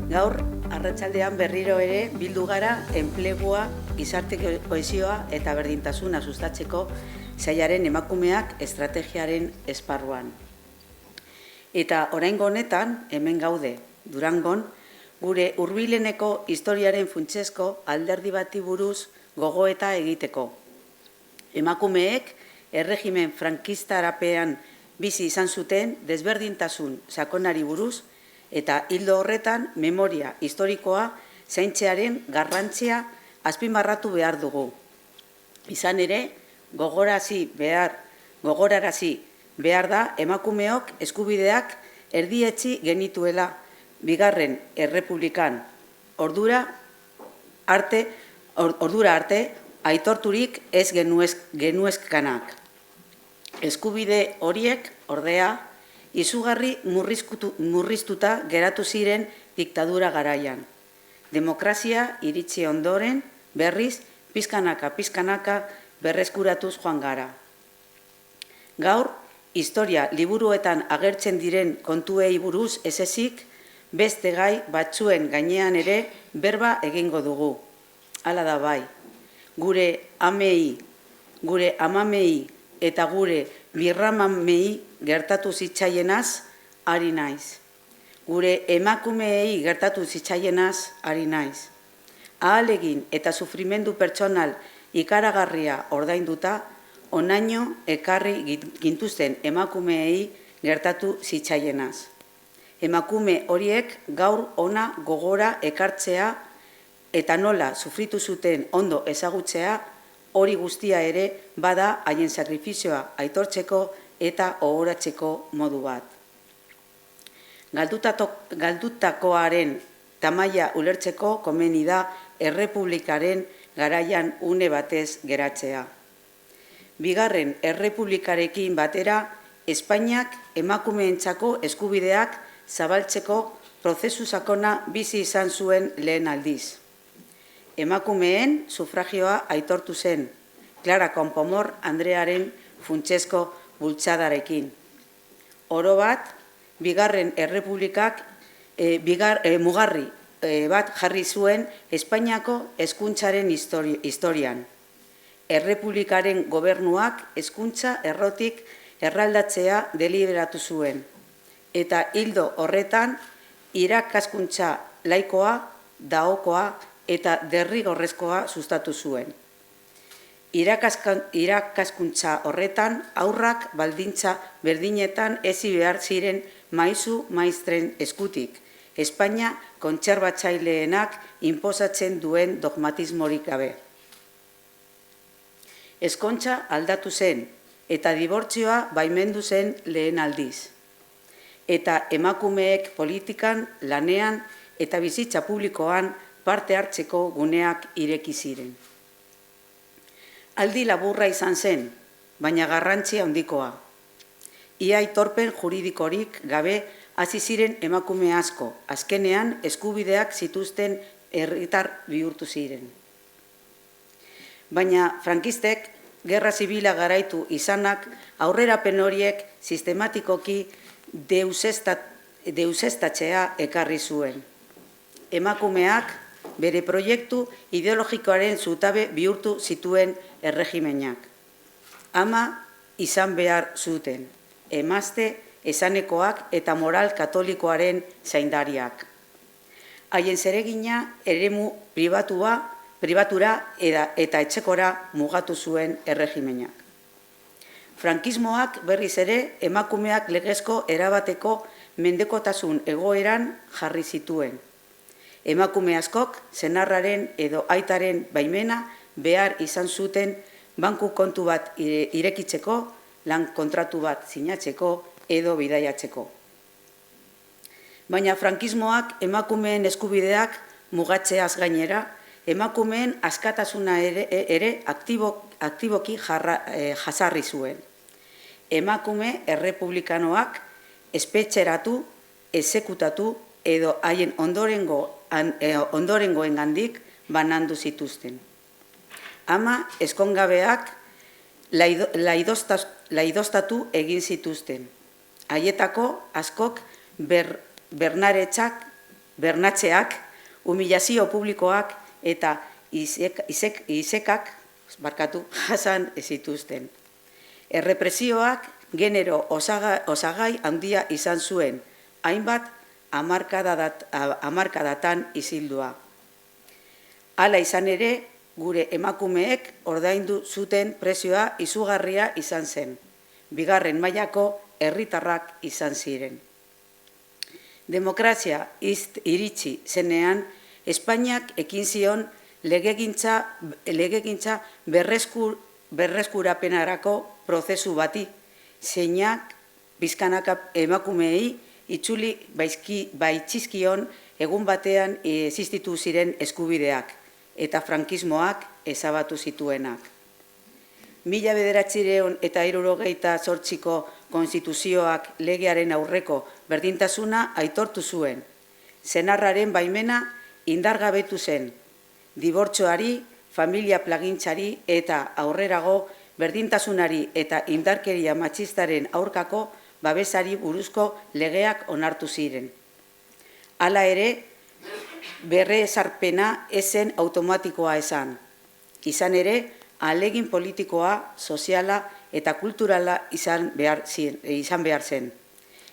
Gaur, arratsaldean berriro ere bildu gara enplegua, gizarte kohesioa eta berdintasuna sustatzeko sailaren emakumeak estrategiaren esparruan. Eta oraingo honetan, hemen gaude, Durangon, gure hurbileneko historiaren funtsezko alderdi bati buruz gogoeta egiteko. Emakumeek erregimen frankistarapean bizi izan zuten desberdintasun sakonari buruz eta hildo horretan memoria historikoa zaintzearen garrantzia azpimarratu behar dugu. Izan ere, gogorarazi behar da emakumeok eskubideak erdietsi genituela bigarren errepublikan. Ordura arte aitorturik ez genuezkanak. Eskubide horiek, ordea, izugarri murriztuta geratu ziren diktadura garaian. Demokrazia iritsi ondoren, berriz, pizkanaka berreskuratuz joan gara. Gaur, historia liburuetan agertzen diren kontuei buruz ez ezik, beste gai batzuen gainean ere berba egingo dugu. Hala da bai, gure amei, gure amamei eta gure birramamei gertatu zitzaienaz ari naiz. Gure emakumeei gertatu zitzaienaz ari naiz. Ahalegin eta sufrimendu pertsonal ikaragarria ordainduta, onaino ekarri gintuzten emakumeei gertatu zitzaienaz. Emakume horiek gaur ona gogora ekartzea eta nola sufritu zuten ondo ezagutzea, hori guztia ere bada haien sakrifizioa aitortzeko eta ohoratzeko modu bat. Galdutakoaren tamaila ulertzeko komeni da errepublikaren garaian une batez geratzea. Bigarren errepublikarekin batera, Espainiak emakumeentzako eskubideak zabaltzeko prozesu sakona bizi izan zuen lehen aldiz. Emakumeen sufragioa aitortu zen, Clara Campoamor Andrearen funtsezko bultzadarekin. Oro bat, bigarren errepublikak mugarri bat jarri zuen Espainiako hezkuntzaren historian. Errepublikaren gobernuak hezkuntza errotik erraldatzea deliberatu zuen. Eta hildo horretan, irakaskuntza laikoa, daokoa eta derrigorrezkoa sustatu zuen. Irakaskuntza horretan, haurrak baldintza berdinetan hezi behar ziren maisu maistren eskutik, Espainia kontserbatzaileenak inposatzen duen dogmatismorik gabe. Ezkontza aldatu zen eta dibortzioa baimendu zen lehen aldiz. Eta emakumeek politikan, lanean eta bizitza publikoan parte hartzeko guneak ireki ziren. Aldi laburra izan zen, baina garrantzia handikoa. Ia aitorpen juridikorik gabe hasi ziren emakume asko, azkenean eskubideak zituzten herritar bihurtu ziren. Baina frankistek gerra zibila garaitu izanak aurrerapen horiek sistematikoki deuseztatzea ekarri zuen. Emakumeak bere proiektu ideologikoaren zutabe bihurtu zituen erregimenak. Ama izan behar zuten, emazte esanekoak eta moral katolikoaren zaindariak. Haien zeregina eremu pribatura eta etxekora mugatu zuen erregimenak. Frankismoak berriz ere emakumeak legezko erabateko mendekotasun egoeran jarri zituen. Emakume askok senarraren edo aitaren baimena behar izan zuten banku kontu bat irekitzeko, lan kontratu bat sinatzeko edo bidaiatzeko. Baina frankismoak emakumeen eskubideak mugatzeaz gainera, emakumeen askatasuna ere aktiboki jasarri zuen. Emakume errepublikanoak espetxeratu, exekutatu edo haien ondorengoengandik banandu zituzten. Ama ezkongabeak laidoztatu egin zituzten. Haietako askok bernaretzak bernatzeak, humilazio publikoak eta isekak jasan zituzten. Errepresioak genero osagai handia izan zuen, hainbat hamarkadatan izildua. Hala izan ere, gure emakumeek ordaindu zuten prezioa izugarria izan zen. Bigarren mailako herritarrak izan ziren. Demokrazia iritsi zenean, Espainiak ekin zion legegintza berreskurapenarako prozesu bati, zeinak pizkanaka emakumeei itzuli baitzizkion egun batean existitu ziren eskubideak eta frankismoak ezabatu zituenak. 1978ko konstituzioak legearen aurreko berdintasuna aitortu zuen. Senarraren baimena indargabetu zen. Dibortzoari, familia plagintzari eta aurrerago berdintasunari eta indarkeria matxistaren aurkako babesari buruzko legeak onartu ziren. Hala ere, berrezarpena ezen automatikoa izan ere, ahalegin politikoa, soziala eta kulturala izan behar zen.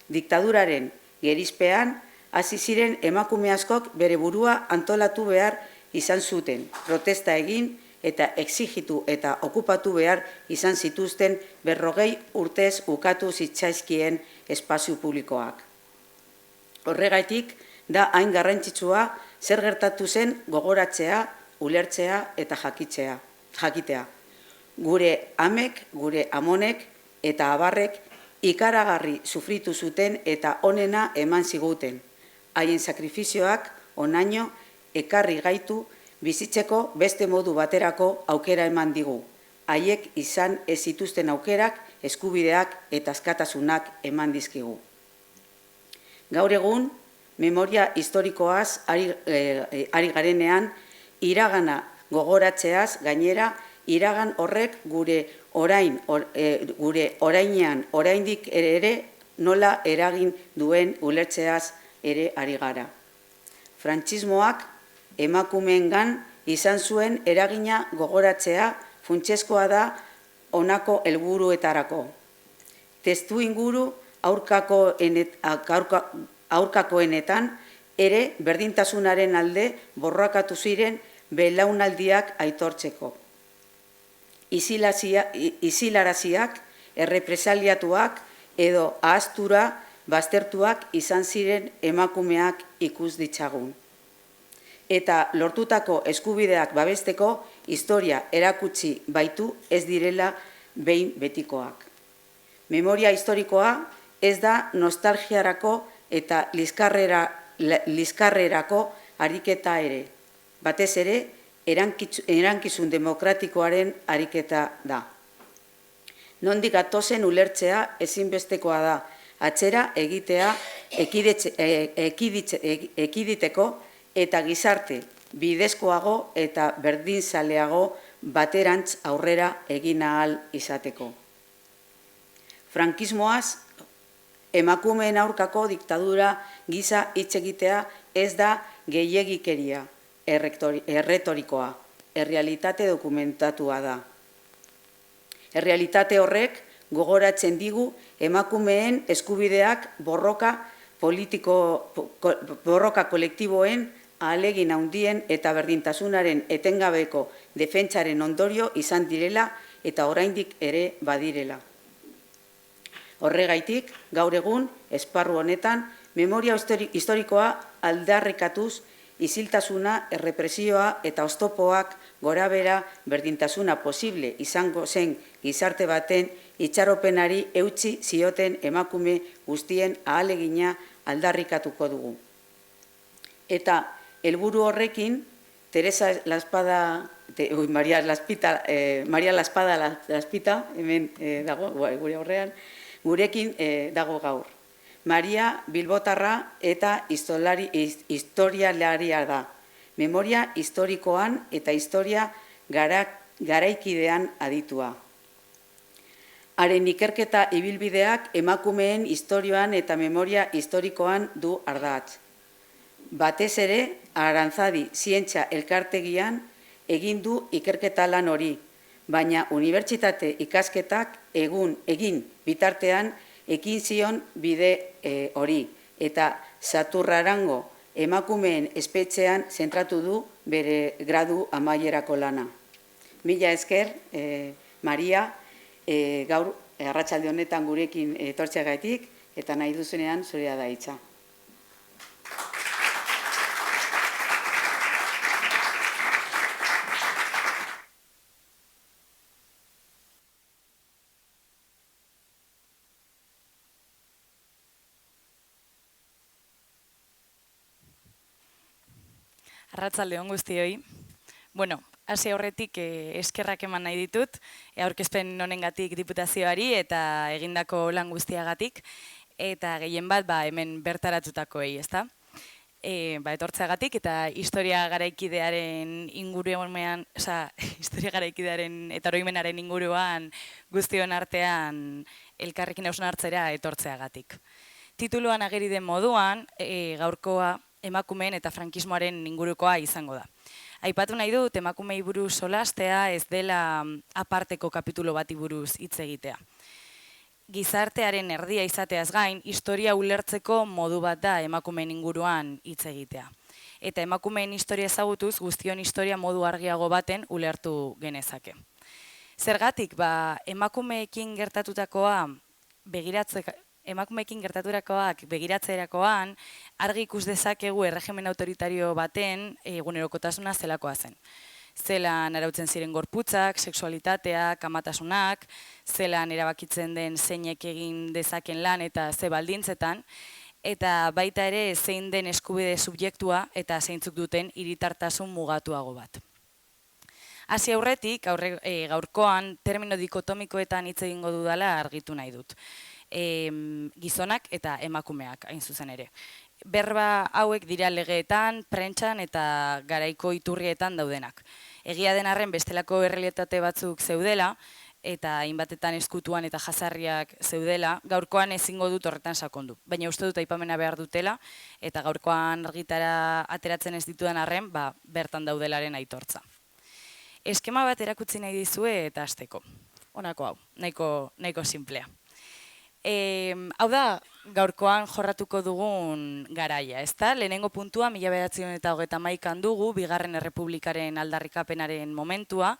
Diktaduraren gerizpean, hasi ziren emakume askok bere burua antolatu behar izan zuten, protesta egin eta exigitu eta okupatu behar izan zituzten 40 urtez ukatu zitzaizkien espazio publikoak. Horregaitik, da hain garrantzitsua zer gertatu zen gogoratzea, ulertzea eta jakitea. Gure amek, gure amonek eta abarrek ikaragarri sufritu zuten eta onena eman ziguten. Haien sakrifizioak onaino ekarri gaitu bizitzeko beste modu baterako aukera eman digu. Haiek izan ez zituzten aukerak, eskubideak eta askatasunak eman dizkigu. Gaur egun, memoria historikoaz ari garenean, iragana gogoratzeaz gainera, iragan horrek gure orainean oraindik ere nola eragin duen ulertzeaz ere ari gara. Frankismoak emakumeengan izan zuen eragina gogoratzea funtsezkoa da honako helburuetarako. Testu inguru aurkakoenetan ere berdintasunaren alde borrakatu ziren belaunaldiak aitortzeko. Isilaraziak, errepresaliatuak edo ahaztura baztertuak izan ziren emakumeak ikus ditzagun. Eta lortutako eskubideak babesteko historia erakutsi baitu ez direla behin betikoak. Memoria historikoa ez da nostalgiarako eta liskarrerako ariketa ere. Batez ere, erankizun demokratikoaren ariketa da. Nondik gatozen ulertzea ezinbestekoa da, atzera egitea ekiditeko eta gizarte bidezkoago eta berdinzaleago baterantz aurrera egin ahal izateko. Frankismoaz, emakumeen aurkako diktadura gisa hitz egitea ez da gehiegikeria, erretorikoa, errealitate dokumentatua da. Errealitate horrek gogoratzen digu emakumeen eskubideak borroka kolektiboen ahalegin handien eta berdintasunaren etengabeko defentsaren ondorio izan direla eta oraindik ere badirela. Horregaitik, gaur egun, esparru honetan, memoria historikoa aldarrikatuz, isiltasuna, errepresioa eta oztopoak gorabera berdintasuna posible izango zen gizarte baten itxaropenari eutsi zioten emakume guztien ahalegina aldarrikatuko dugu. Eta helburu horrekin, Maria Laspita, hemen dago, gure horrean, gurekin dago gaur. Maria Bilbotarra eta historialaria da. Memoria historikoan eta historia garaikidean aditua. Haren ikerketa ibilbideak emakumeen historioan eta memoria historikoan du ardatz. Batez ere, Arantzadi zientzia elkartegian egin du ikerketa lan hori, baina unibertsitate ikasketak egin bitartean ekin zion bide hori, eta Saturrarango emakumeen espetxean zentratu du bere gradu amaierako lana. Mila esker, Maria, gaur arratsalde honetan gurekin etortzeagatik, eta nahi duzunean zurea da hitza. Arratsalde on guztioi. Bueno, hasi aurretik eskerrak eman nahi ditut, aurkezpen honengatik diputazioari eta egindako lan guztiagatik, eta gehien bat hemen bertaratutakoei, ezta? Etortzeagatik eta historia garaikidearen inguruan, historia garaikidearen eta oroimenaren inguruan guztion artean elkarrekin hausnartzera etortzeagatik. Tituluan ageri den moduan, gaurkoa emakumeen eta frankismoaren ingurukoa izango da. Aipatu nahi dut, emakumei buruz solastea ez dela aparteko kapitulo bati buruz hitz egitea. Gizartearen erdia izateaz gain, historia ulertzeko modu bat da emakumeen inguruan hitz egitea. Eta emakumeen historia ezagutuz, guztion historia modu argiago baten ulertu genezake. Zergatik, emakumeekin gertatutakoa emakumeekin gertaturakoak begiratzerakoan argi ikus dezakegu erregimen autoritario baten egunerokotasuna zelakoa zen. Zelan arautzen ziren gorputzak, sexualitateak, amatasunak, zelan erabakitzen den zeinek egin dezaken lan eta ze baldintzetan, eta baita ere zein den eskubide subjektua eta zeintzuk duten hiritartasun mugatuago bat. Hasi aurretik, gaurkoan termino dikotomikoetan hitz egingo dudala argitu nahi dut. Gizonak eta emakumeak, hain zuzen ere. Berba hauek dira legeetan, prentsan eta garaiko iturrietan daudenak. Egia den arren bestelako errealitate batzuk zeudela, eta hainbatetan eskutuan eta jazarriak zeudela, gaurkoan ezingo dut horretan sakondu. Baina uste dut aipamena behar dutela, eta gaurkoan argitara ateratzen ez ditudan arren, bertan daudelaren aitortza. Eskema bat erakutsi nahi dizue eta hasteko. Honako hau, nahiko simplea. Hau da, gaurkoan jorratuko dugun garaia, ezta? Lehenengo puntua, 1931an dugu, Bigarren Errepublikaren aldarrikapenaren momentua,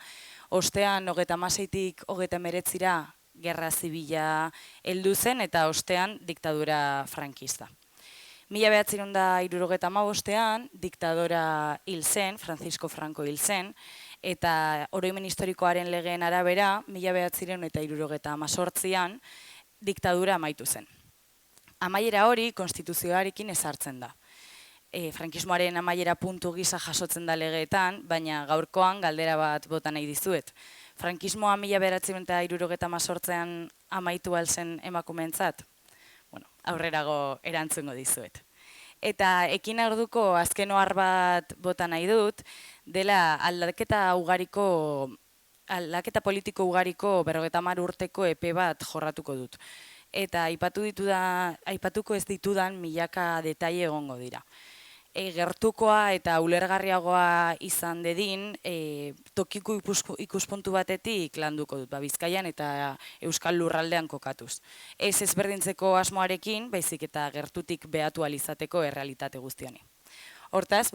ostean 36tik 39ra gerra zibila heldu zen eta ostean diktadura frankista. 1975ean diktadora hil zen, Francisco Franco hil zen, eta oroimen historikoaren legeen arabera, 1978an diktadura amaitu zen. Amaiera hori konstituzioarekin ezartzen da. Frankismoaren amaiera puntu gisa jasotzen da legeetan, baina gaurkoan galdera bat bota nahi dizuet. Frankismoa 1978an amaitu alzen emakumeentzat? Bueno, aurrerago erantzungo dizuet. Eta ekin orduko azken ohar bat bota nahi dut, dela aldaketa politiko ugariko 50 urteko epe bat jorratuko dut. Eta aipatuko ez ditudan milaka detaile egongo dira. Gertukoa eta ulergarriagoa izan dedin, tokiko ikuspuntu batetik landuko dut, Bizkaian eta Euskal Lurraldean kokatuz. Ez ezberdintzeko asmoarekin, baizik eta gertutik behatu alizateko errealitate guztioni. Hortaz,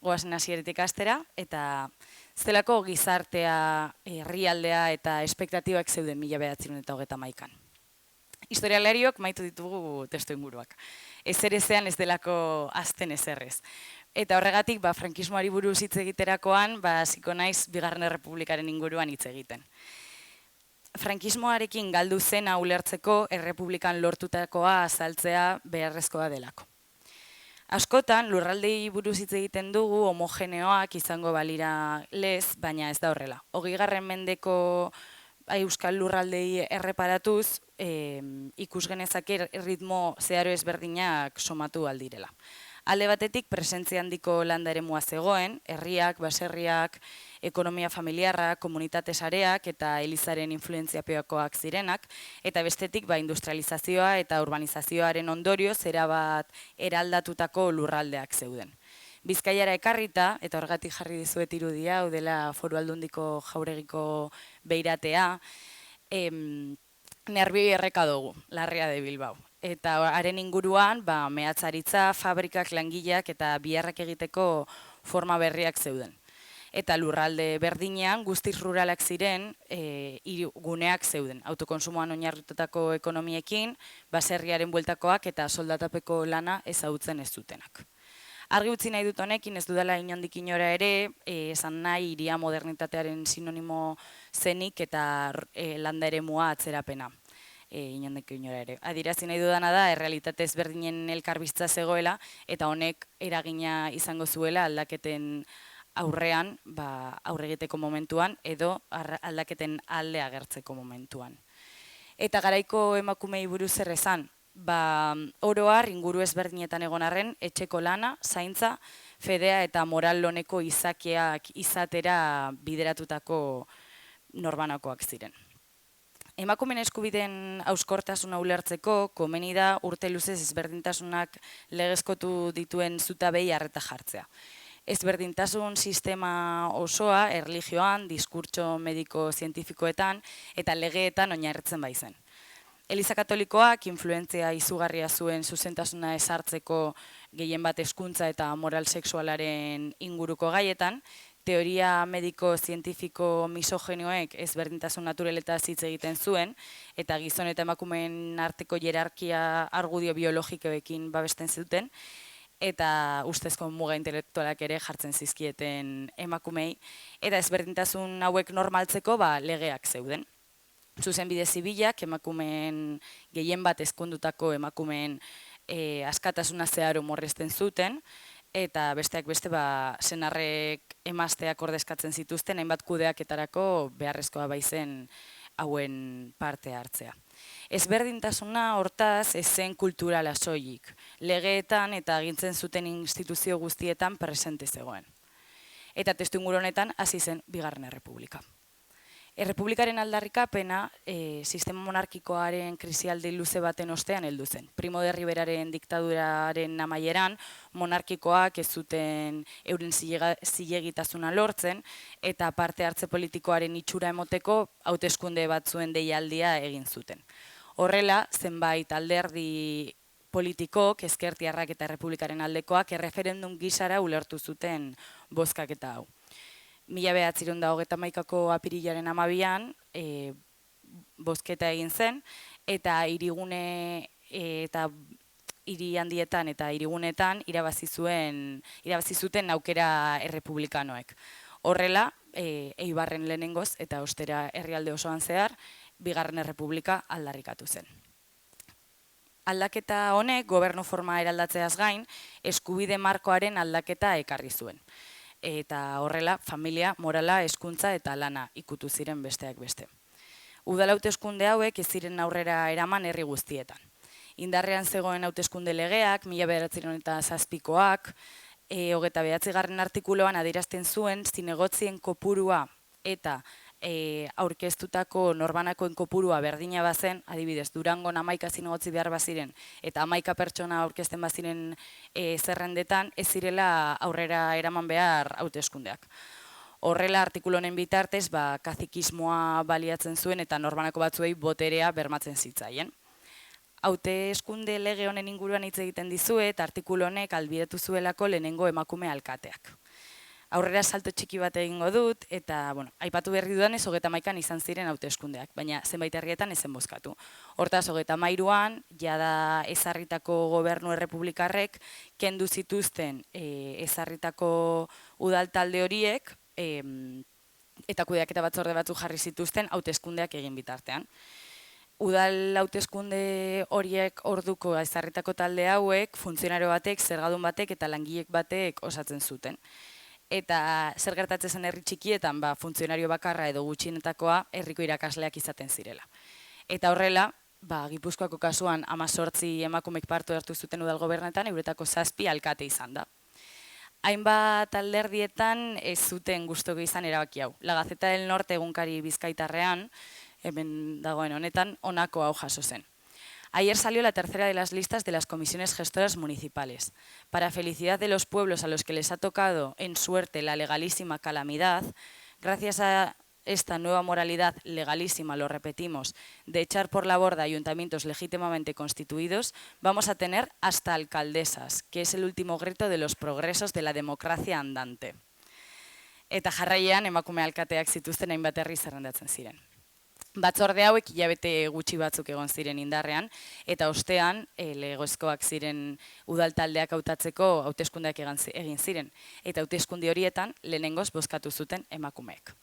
goazen hasieretik hastera, eta zelako gizartea, herrialdea eta espektatibak zeuden 1931an. Historialariok maitu ditugu testu inguruak. Ezer ezean ez delako azten ezerrez. Eta horregatik, frankismoari buruz hitz egiterakoan, hasiko naiz Bigarren Errepublikaren inguruan hitz egiten. Frankismoarekin galdu zena ulertzeko errepublikan lortutakoa azaltzea beharrezkoa delako. Askotan, lurraldei buruz hitz egiten dugu homogeneoak izango balira lez, baina ez da horrela. 20. mendeko Euskal Lurraldei erreparatuz, ikus genezake ritmo zeharo ezberdinak somatu aldirela. Alde batetik, presentzia handiko landa eremua zegoen, herriak, baserriak, ekonomia familiarra, komunitate sareak eta elizaren influentziapeakoak zirenak, eta bestetik industrializazioa eta urbanizazioaren ondorioz erabat eraldatutako lurraldeak zeuden. Bizkaiara ekarrita, eta horregatik jarri dizuet irudia, hau dela Foru Aldundiko Jauregiko beiratea, nerbioi erreka dugu, Larrea de Bilbao. Eta haren inguruan, mehatzaritza, fabrikak, langileak eta biharrak egiteko forma berriak zeuden. Eta lurralde berdinean, guztiz ruralak ziren, guneak zeuden. Autokonsumoan oinarritutako ekonomiekin, baserriaren bueltakoak eta soldatapeko lana ezagutzen ez dutenak. Argi utzi nahi dut honekin, ez dudala inondik inora ere, esan nahi hiria modernitatearen sinonimo zenik eta landa eremua atzerapena. Inondik inora ere. Adirazi nahi dudana da, errealitate ezberdinen elkarbizitza zegoela, eta honek eragina izango zuela aldaketen aurrean, aurre egiteko momentuan, edo aldaketen alde agertzeko momentuan. Eta garaiko emakumei buruz zer esan, oroar inguru ezberdinetan egon arren, etxeko lana, zaintza, fedea eta moral loneko izakiak izatera bideratutako norbanakoak ziren. Emakumeen eskubideen hauskortasuna ulertzeko, komeni da urte luzez ezberdintasunak legezkotu dituen zutabei arreta jartzea. Ezberdintasun sistema osoa erlijioan, diskurtso mediko-zientifikoetan eta legeetan oinarritzen baizen. Eliza Katolikoak influentzia izugarria zuen zuzentasuna ezartzeko gehien bat hezkuntza eta moral sexualaren inguruko gaietan, teoria mediko-zientifiko misogenioek ezberdintasun naturaletaz hitz egiten zuen, eta gizon eta emakumeen arteko hierarkia argudio biologikoekin babesten zuten, eta ustezko muga intelektualak ere jartzen zizkieten emakumei, eta ezberdintasun hauek normaltzeko legeak zeuden. Zuzenbide zibilak emakumeen gehien bat ezkondutako emakumeen askatasuna zeharo morresten zuten, eta besteak beste senarrek emazteak ordezkatzen zituzten, hainbat kudeaketarako beharrezkoa baizen hauen parte hartzea. Ezberdintasuna hortaz ezen kulturala soilik, legeetan eta agintzen zuten instituzio guztietan presente zegoen. Eta testuinguru honetan hasi zen Bigarren Errepublika. Errepublikaren aldarrikapena sistema monarkikoaren krisialdi luze baten ostean heldu zen. Primo de Riveraren diktaduraren amaieran monarkikoak ez zuten euren zilegitasuna lortzen eta parte hartze politikoaren itxura emoteko hauteskunde batzuen deialdia egin zuten. Horrela, zenbait alderdi politikok, ezkertiarrak eta errepublikaren aldekoak erreferendum gisara ulertu zuten bozkaketa hau. 1931ko apirilaren 12an bozketa egin zen, eta hirigune eta hiri handietan eta hirigunetan irabazi zuten aukera errepublikanoek. Horrela, Eibarren lehenengoz eta ostera herrialde osoan zehar, Bigarren Errepublika aldarrikatu zen. Aldaketa honek gobernu forma eraldatzeaz gain, eskubide markoaren aldaketa ekarri zuen. Eta horrela, familia, morala, hezkuntza eta lana ikutu ziren besteak beste. Udal hauteskunde hauek ez ziren aurrera eraman herri guztietan. Indarrean zegoen hauteskunde legeak, 1907koak, 29. artikuluan adierazten zuen zinegotzien kopurua eta aurkeztutako norbanakoen kopurua berdina bazen, adibidez, Durangon 11 zinegotzi behar baziren, eta 11 pertsona aurkezten baziren zerrendetan, ez zirela aurrera eraman behar hauteskundeak. Horrela, artikulu honen bitartez, kazikismoa baliatzen zuen eta norbanako batzuei boterea bermatzen zitzaien. Hauteskunde lege honen inguruan hitz egiten dizuet, artikulu honek ahalbidetu zuelako lehenengo emakume alkateak. Aurrera salto txiki bat egingo dut, eta aipatu berri dudanez 31an izan ziren hauteskundeak, baina zenbait herrietan ezen bozkatu. Hortaz, 33an, jada ezarritako gobernu errepublikarrek, kendu zituzten ezarritako udal talde horiek, eta kudeaketa batzorde batzuk jarri zituzten hauteskundeak egin bitartean. Udal hauteskunde horiek orduko ezarritako talde hauek, funtzionario batek, zergadun batek eta langilek batek osatzen zuten. Eta zer gertatzen zen herri txikietan, funtzionario bakarra edo gutxienetakoa herriko irakasleak izaten zirela. Eta horrela, Gipuzkoako kasuan 18 emakumek parte hartu zuten udal gobernetan, euretako 7 alkate izan da. Hainbat alderdietan ez zuten gustuko izan erabaki hau. La Gaceta del Norte egunkari bizkaitarrean, hemen dagoen honetan, honako hau jaso zen. Ayer salió la tercera de las listas de las comisiones gestoras municipales. Para felicidad de los pueblos a los que les ha tocado en suerte la legalísima calamidad, gracias a esta nueva moralidad legalísima, lo repetimos, de echar por la borda ayuntamientos legítimamente constituidos, vamos a tener hasta alcaldesas, que es el último grito de los progresos de la democracia andante. Eta jarraian emakume alkateak zituzten hainbat herri zerrendatzen ziren. Batzorde hauek hilabete gutxi batzuk egon ziren indarrean, eta ostean legezkoak ziren udaltaldeak hautatzeko hauteskundeak egin ziren, eta hauteskunde horietan lehenengoz bozkatu zuten emakumeek.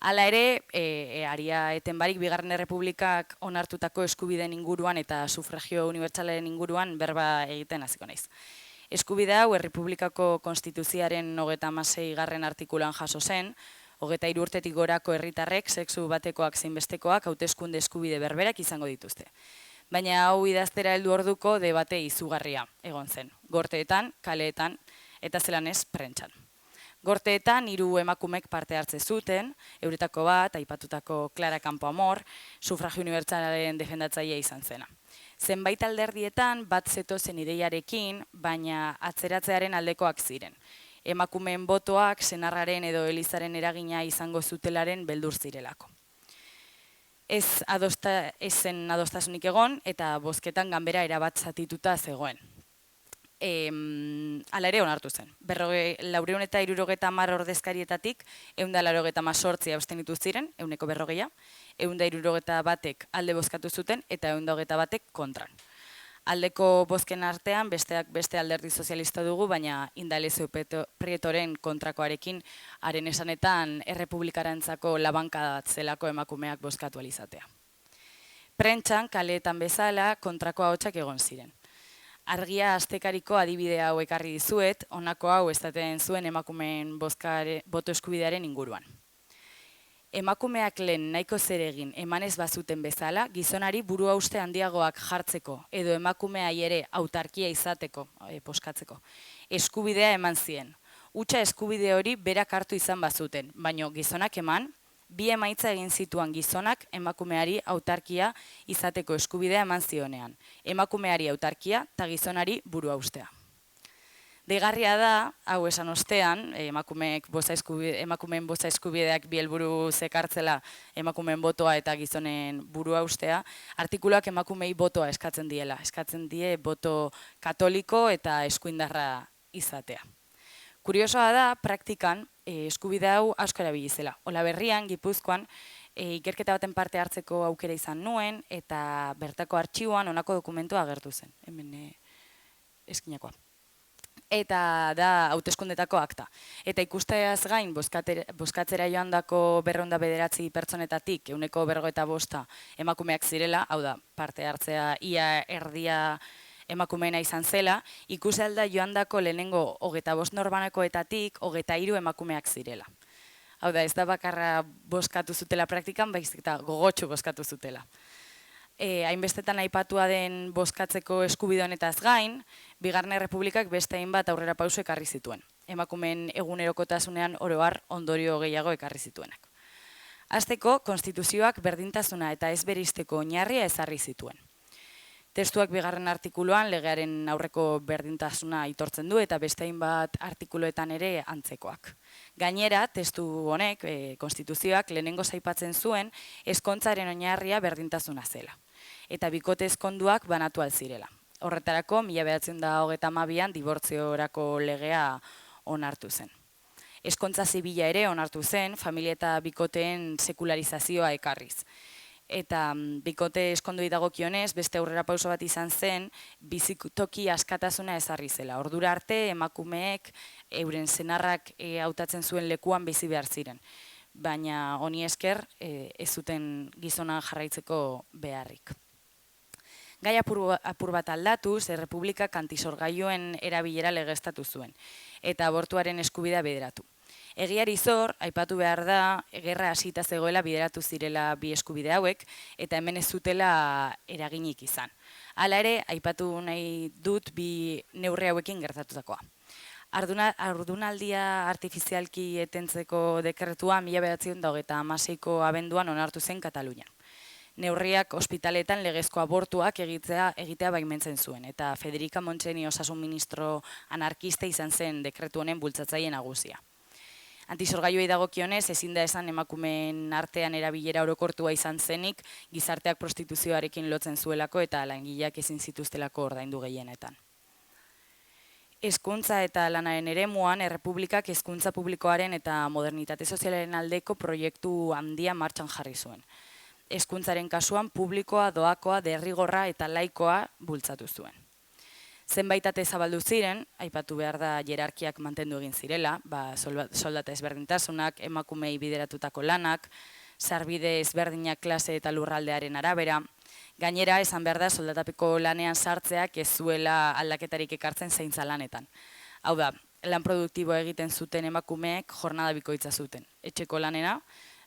Hala ere, aria eten barik, Bigarren Errepublikak onartutako eskubideen inguruan eta sufragio unibertsalaren inguruan berba egiten hasiko naiz. Eskubide hau Errepublikako Konstituzioaren 36. artikuluan jaso zen, 23 urtetik gorako herritarrek sexu batekoak zein bestekoak hauteskunde eskubide berberak izango dituzte. Baina hau idaztera heldu orduko debate izugarria egon zen, gorteetan, kaleetan eta zelan ez prentsan. Gorteetan 3 emakumek parte hartze zuten, euretako bat, aipatutako Clara Campoamor, sufragio unibertsalaren defendatzailea izan zena. Zenbait alderdietan bat zetozen ideiarekin, baina atzeratzearen aldekoak ziren. Emakumeen botoak senarraren edo elizaren eragina izango zutelaren beldur zirelako. Ez zen adostasunik egon eta bozketan ganbera erabat zatituta zegoen. Hala ere onartu zen. 470 ordezkarietatik 188 abstenitu ziren, 140, 160 batek alde bozkatu zuten eta 120 batek kontran. Aldeko bozken artean besteak beste Alderdi Sozialista dugu, baina Indalecio Prietoren kontrakoarekin haren esanetan errepublikarantzako labanka zelako emakumeak bozkatu alizatea. Prentsan, kaleetan bezala, kontrako ahotsak egon ziren. Argia astekariko adibide hau ekarri dizuet, honako hau estaten zuen emakumeen boto eskubidearen inguruan. Emakumeak lehen nahiko zeregin emanez bazuten bezala, gizonari burua uste handiagoak jartzeko edo emakumeai ere autarkia izateko, poskatzeko, eskubidea eman zien. Hutsa eskubide hori berak hartu izan bazuten, baino gizonak eman, 2 emaitza egin zituan gizonak emakumeari autarkia izateko eskubidea eman zionean. Emakumeari autarkia eta gizonari burua ustea. Deigarria da, hau esan ostean, emakumeen boza eskubideak bi helburu zekartzela emakumeen botoa eta gizonen burua ustea, artikuluak emakumei botoa eskatzen diela. Eskatzen die boto katoliko eta eskuindarra izatea. Kuriosoa da, praktikan, eskubide hau asko erabili zela. Olaberrian, Gipuzkoan, ikerketa baten parte hartzeko aukera izan nuen, eta bertako artxiboan honako dokumentua agertu zen. Hemen eskinakoa. Eta da hauteskundetako akta. Eta ikusteaz gain, bozkatzera joandako 209 pertsonetatik 155 emakumeak zirela, hau da, parte hartzea ia erdia emakumeena izan zela, ikusi alda joandako lehenengo 25 norbanakoetatik 23 emakumeak zirela. Hau da, ez da bakarra bozkatu zutela praktikan, baizik eta gogotsu bozkatu zutela. Hainbestetan aipatua den bozkatzeko eskubide honetaz gain, Bigarren Errepublikak beste hainbat aurrera pauso ekarri zituen. Emakumeen egunerokotasunean oro har ondorio gehiago ekarri zituenak. Hasteko, konstituzioak berdintasuna eta ez bereizteko oinarria ezarri zituen. Testuak 2. artikuluan legearen aurreko berdintasuna aitortzen du eta beste hainbat artikuluetan ere antzekoak. Gainera, testu honek, konstituzioak lehenengo aipatzen zuen ezkontzaren oinarria berdintasuna zela. Eta bikote ezkonduak banatu alzirela. Horretarako, 1932an dibortziorako legea onartu zen. Ezkontza zibila ere onartu zen, familia eta bikoteen sekularizazioa ekarriz. Eta bikote eskonduei dagokionez, beste aurrera pauso bat izan zen, bizitoki askatasuna ezarri zela. Ordura arte, emakumeek euren senarrak hautatzen zuen lekuan bizi behar ziren. Baina honi esker, ez zuten gizona jarraitzeko beharrik. Gai apur bat aldatuz, Errepublikak antisorgailuen erabilera legeztatu zuen, eta abortuaren eskubidea bideratu. Egiari zor, aipatu behar da, gerra hasita zegoela bideratu zirela bi eskubide hauek, eta hemen ez zutela eraginik izan. Hala ere, aipatu nahi dut bi neurri hauekin gertatutakoa. Haurdunaldia artifizialki etentzeko dekretua 1936ko abenduan onartu zen Katalunian. neurriak ospitaletan legezko abortuak egitea baimentzen zuen, eta Federica Montseny osasun ministro anarkista izan zen dekretu honen bultzatzaile nagusia. Antisorgailuei dagokionez, ezin da esan emakumeen artean erabilera orokortua izan zenik, gizarteak prostituzioarekin lotzen zuelako eta langileak ezin zituztelako ordaindu gehienetan. Hezkuntza eta lanaren eremuan, Errepublikak hezkuntza publikoaren eta modernitate sozialaren aldeko proiektu handia martxan jarri zuen. Hezkuntzaren kasuan publikoa, doakoa, derrigorra eta laikoa bultzatu zuen. Zenbait ate zabaldu ziren, aipatu behar da hierarkiak mantendu egin zirela, soldata ezberdintasunak, emakumei bideratutako lanak, sarbide ezberdinak klase eta lurraldearen arabera. Gainera, esan behar da soldatapeko lanean sartzeak ez zuela aldaketarik ekartzen zaintza lanetan. Hau da, lan produktiboa egiten zuten emakumeek jornada bikoitza zuten. Etxeko lanena,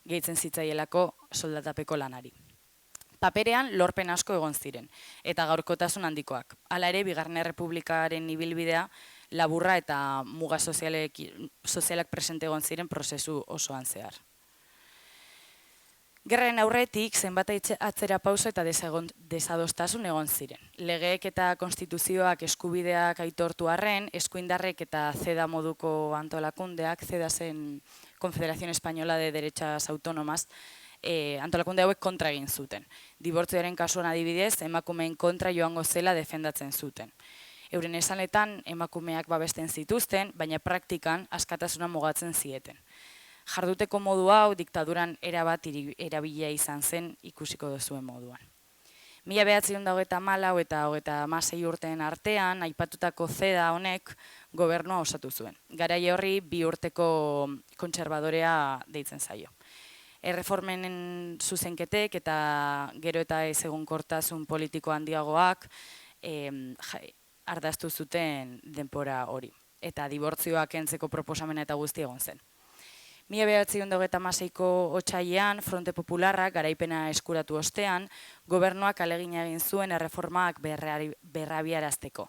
gehitzen zitzaielako soldatapeko lanari. Paperean lorpen asko egon ziren, eta gaurkotasun handikoak. Hala ere, Bigarren Errepublikaren ibilbidea laburra eta muga sozialak presente egon ziren prozesu osoan zehar. Gerraren aurretik, zenbat atzera pauso eta desadostasun egon ziren. Legeek eta konstituzioak eskubideak aitortu arren, eskuindarrek eta zeda moduko antolakundeak, zeda zen Confederación Española de Derechas Autónomas, antolakunde hauek kontra egin zuten. Dibortzioaren kasuan adibidez, emakumeen kontra joango zela defendatzen zuten. Euren esanetan, emakumeak babesten zituzten, baina praktikan askatasuna mugatzen zieten. Jarduteko modu hau diktaduran erabat erabilia izan zen ikusiko duzuen moduan. 1994 eta 1996 urteen artean, aipatutako zeda honek gobernua osatu zuen. Garai horri 2 urteko kontserbadorea deitzen zaio. Erreformen zuzenketek eta gero eta ezegonkortasun politiko handiagoak ardaztu zuten denbora hori. Eta dibortzioak kentzeko proposamena eta guzti egon zen. 1996ko otsailean Fronte Popularrak garaipena eskuratu ostean, gobernuak ahalegina egin zuen erreformak berrabiarazteko.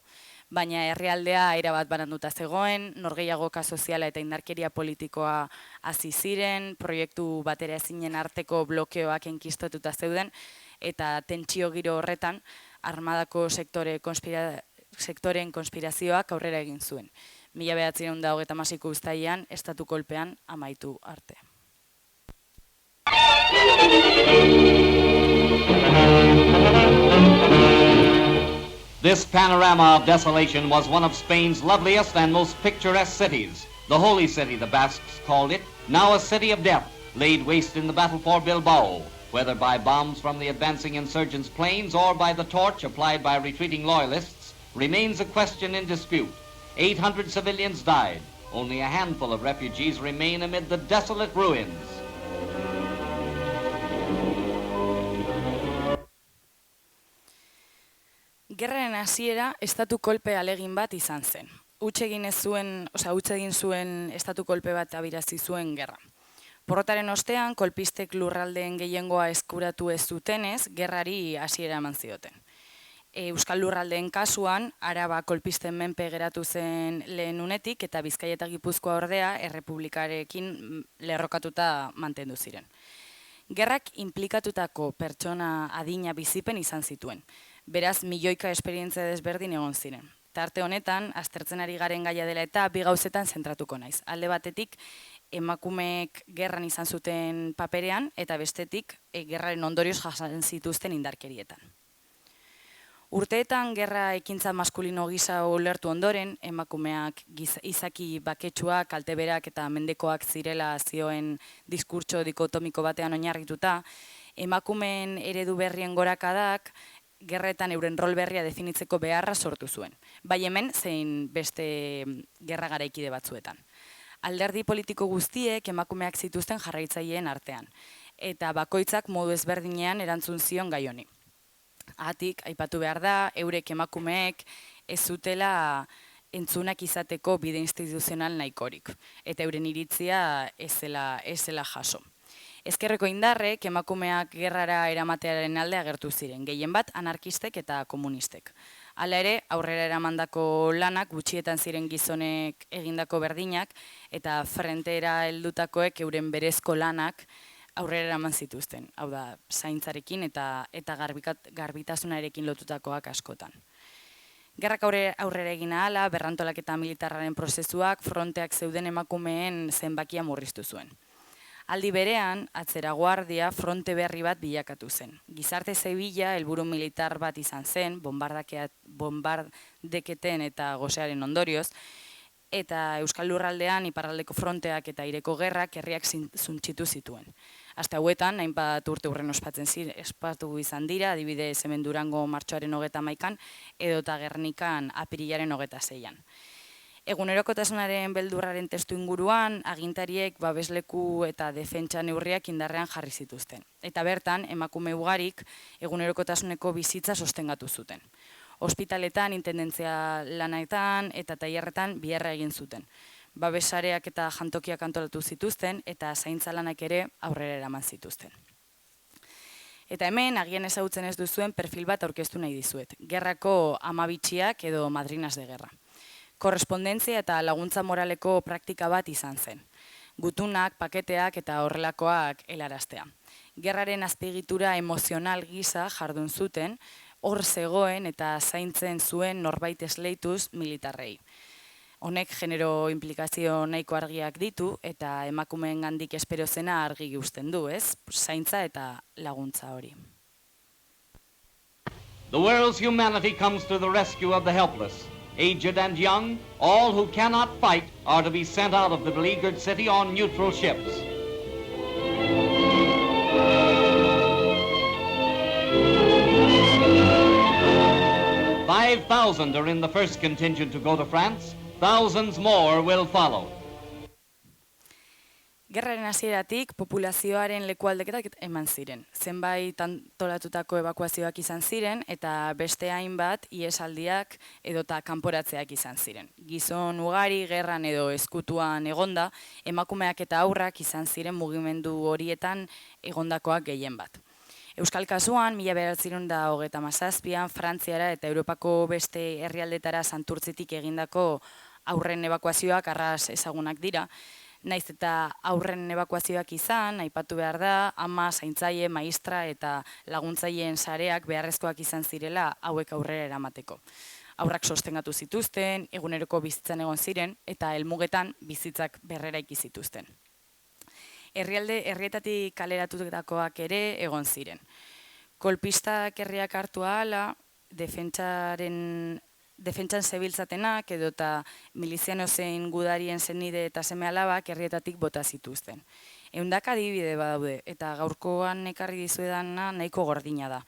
Baina herrialdea erabat bananduta zegoen, norgehiagoka soziala eta indarkeria politikoa hasi ziren, proiektu batera ezinen arteko blokeoak enkistatuta zeuden, eta tentsio giro horretan armadako sektoreen konspirazioak aurrera egin zuen. 1996ko uztailean estatu kolpean amaitu arte. This panorama of desolation was one of Spain's loveliest and most picturesque cities. The Holy City, the Basques called it, now a city of death, laid waste in the battle for Bilbao, whether by bombs from the advancing insurgents' planes or by the torch applied by retreating loyalists, remains a question in dispute. 800 civilians died. Only a handful of refugees remain amid the desolate ruins. Gerraren hasiera estatu kolpe alegin bat izan zen. Huts egin zuen estatu kolpe bat abirazi zuen gerra. Porrotaren ostean, kolpistek lurraldeen gehiengoa eskuratu ez zutenez, gerrari hasiera eman zioten. Euskal Lurraldeen kasuan, Araba kolpisten menpe geratu zen lehen unetik eta Bizkaia eta Gipuzkoa ordea errepublikarekin lerrokatuta mantendu ziren. Gerrak inplikatutako pertsona adina bizipen izan zituen. Beraz, milioika esperientzia desberdin egon ziren. Tarte honetan, aztertzen ari garen gaia dela eta 2 gauzetan zentratuko naiz. Alde batetik, emakumeek gerran izan zuten paperean eta bestetik, gerraren ondorioz jasan zituzten indarkerietan. Urteetan gerra ekintza maskulino gisa ulertu ondoren, emakumeak izaki baketsuak, kalteberak eta mendekoak zirela zioen diskurtso dikotomiko batean oinarrituta, emakumeen eredu berrien gorakadak gerretan euren rol berria definitzeko beharra sortu zuen. Bai hemen zein beste gerra garaikide batzuetan. Alderdi politiko guztiek emakumeak zituzten jarraitzaileen artean, eta bakoitzak modu ezberdinean erantzun zion gai honi. Atik, aipatu behar da, eurek emakumeek ez zutela entzunak izateko bide instituzional nahikorik, eta euren iritzia ez zela jaso. Ezkerreko indarrek emakumeak gerrara eramatearen alde agertu ziren, gehien bat anarkistek eta komunistek. Hala ere, aurrera eramandako lanak gutxietan ziren gizonek egindako berdinak, eta frentera heldutakoek euren berezko lanak aurrera eraman zituzten, hau da, zaintzarekin eta garbitasunarekin lotutakoak askotan. Gerrak aurrera egin ahala, berrantolaketa militarraren prozesuak fronteak zeuden emakumeen zenbakia murriztu zuen. Aldi berean, atzera guardia fronte berri bat bilakatu zen. Gizarte zibila helburu militar bat izan zen, bombardeketen eta gosearen ondorioz, eta Euskal Lurraldean iparraldeko fronteak eta aireko gerrak herriak zuntxitu zituen. Aste hauetan, hainbat urte hurren ospatu izan dira, adibidez hemen Durango martxoaren 31an, edota Gernikan apirilaren 26an. Egunerokotasunaren beldurraren testu inguruan, agintariek babesleku eta defentsa neurriak indarrean jarri zituzten. Eta bertan, emakume ugarik egunerokotasuneko bizitza sostengatu zuten. Ospitaletan, intendentzia lanetan eta tailerretan biharra egin zuten. Babesareak eta jantokiak antolatu zituzten eta zaintza lanak ere aurrera eraman zituzten. Eta hemen, agian ezagutzen ez duzuen perfil bat aurkeztu nahi dizuet. Gerrako amabitxiak edo madrinas de guerra. Korrespondentzia eta laguntza moraleko praktika bat izan zen. Gutunak, paketeak eta horrelakoak helaraztea. Gerraren azpiegitura emozional gisa jardun zuten, hor zegoen eta zaintzen zuen norbait esleituz militarrei. Honek genero implikazio nahiko argiak ditu eta emakumeen gandik espero zena argi uzten du, ez? Zaintza eta laguntza hori. The world's humanity comes to the rescue of the helpless. Aged and young, all who cannot fight are to be sent out of the beleaguered city on neutral ships. $5,000 are in the first contingent to go to France. Thousands more will follow. Gerraren hasieratik populazioaren lekualdeketak eman ziren. Zenbait antolatutako ebakuazioak izan ziren eta beste hainbat ihesaldiak edota kanporatzeak izan ziren. Gizon ugari gerran edo ezkutuan egonda, emakumeak eta haurrak izan ziren mugimendu horietan egondakoak gehien bat. Euskal kasuan, 1937an Frantziara eta Europako beste herrialdetara Santurtzitik egindako aurren ebakuazioak arras ezagunak dira. Naiz eta aurren ebakuazioak izan, aipatu behar da, ama, zaintzaile, maistra eta laguntzaileen sareak beharrezkoak izan zirela hauek aurrera eramateko. Aurrak sostengatu zituzten, eguneroko bizitzan egon ziren eta helmugetan bizitzak berreraiki zituzten. Herrietatik kaleratutakoak ere egon ziren. Kolpistak herriak hartu ahala, defentsan zebiltzatenak edota miliziano zein gudarien zenide eta seme alabak herrietatik bota zituzten. Ehundaka adibide badaude eta gaurkoan ekarri dizuedana nahiko gordina da.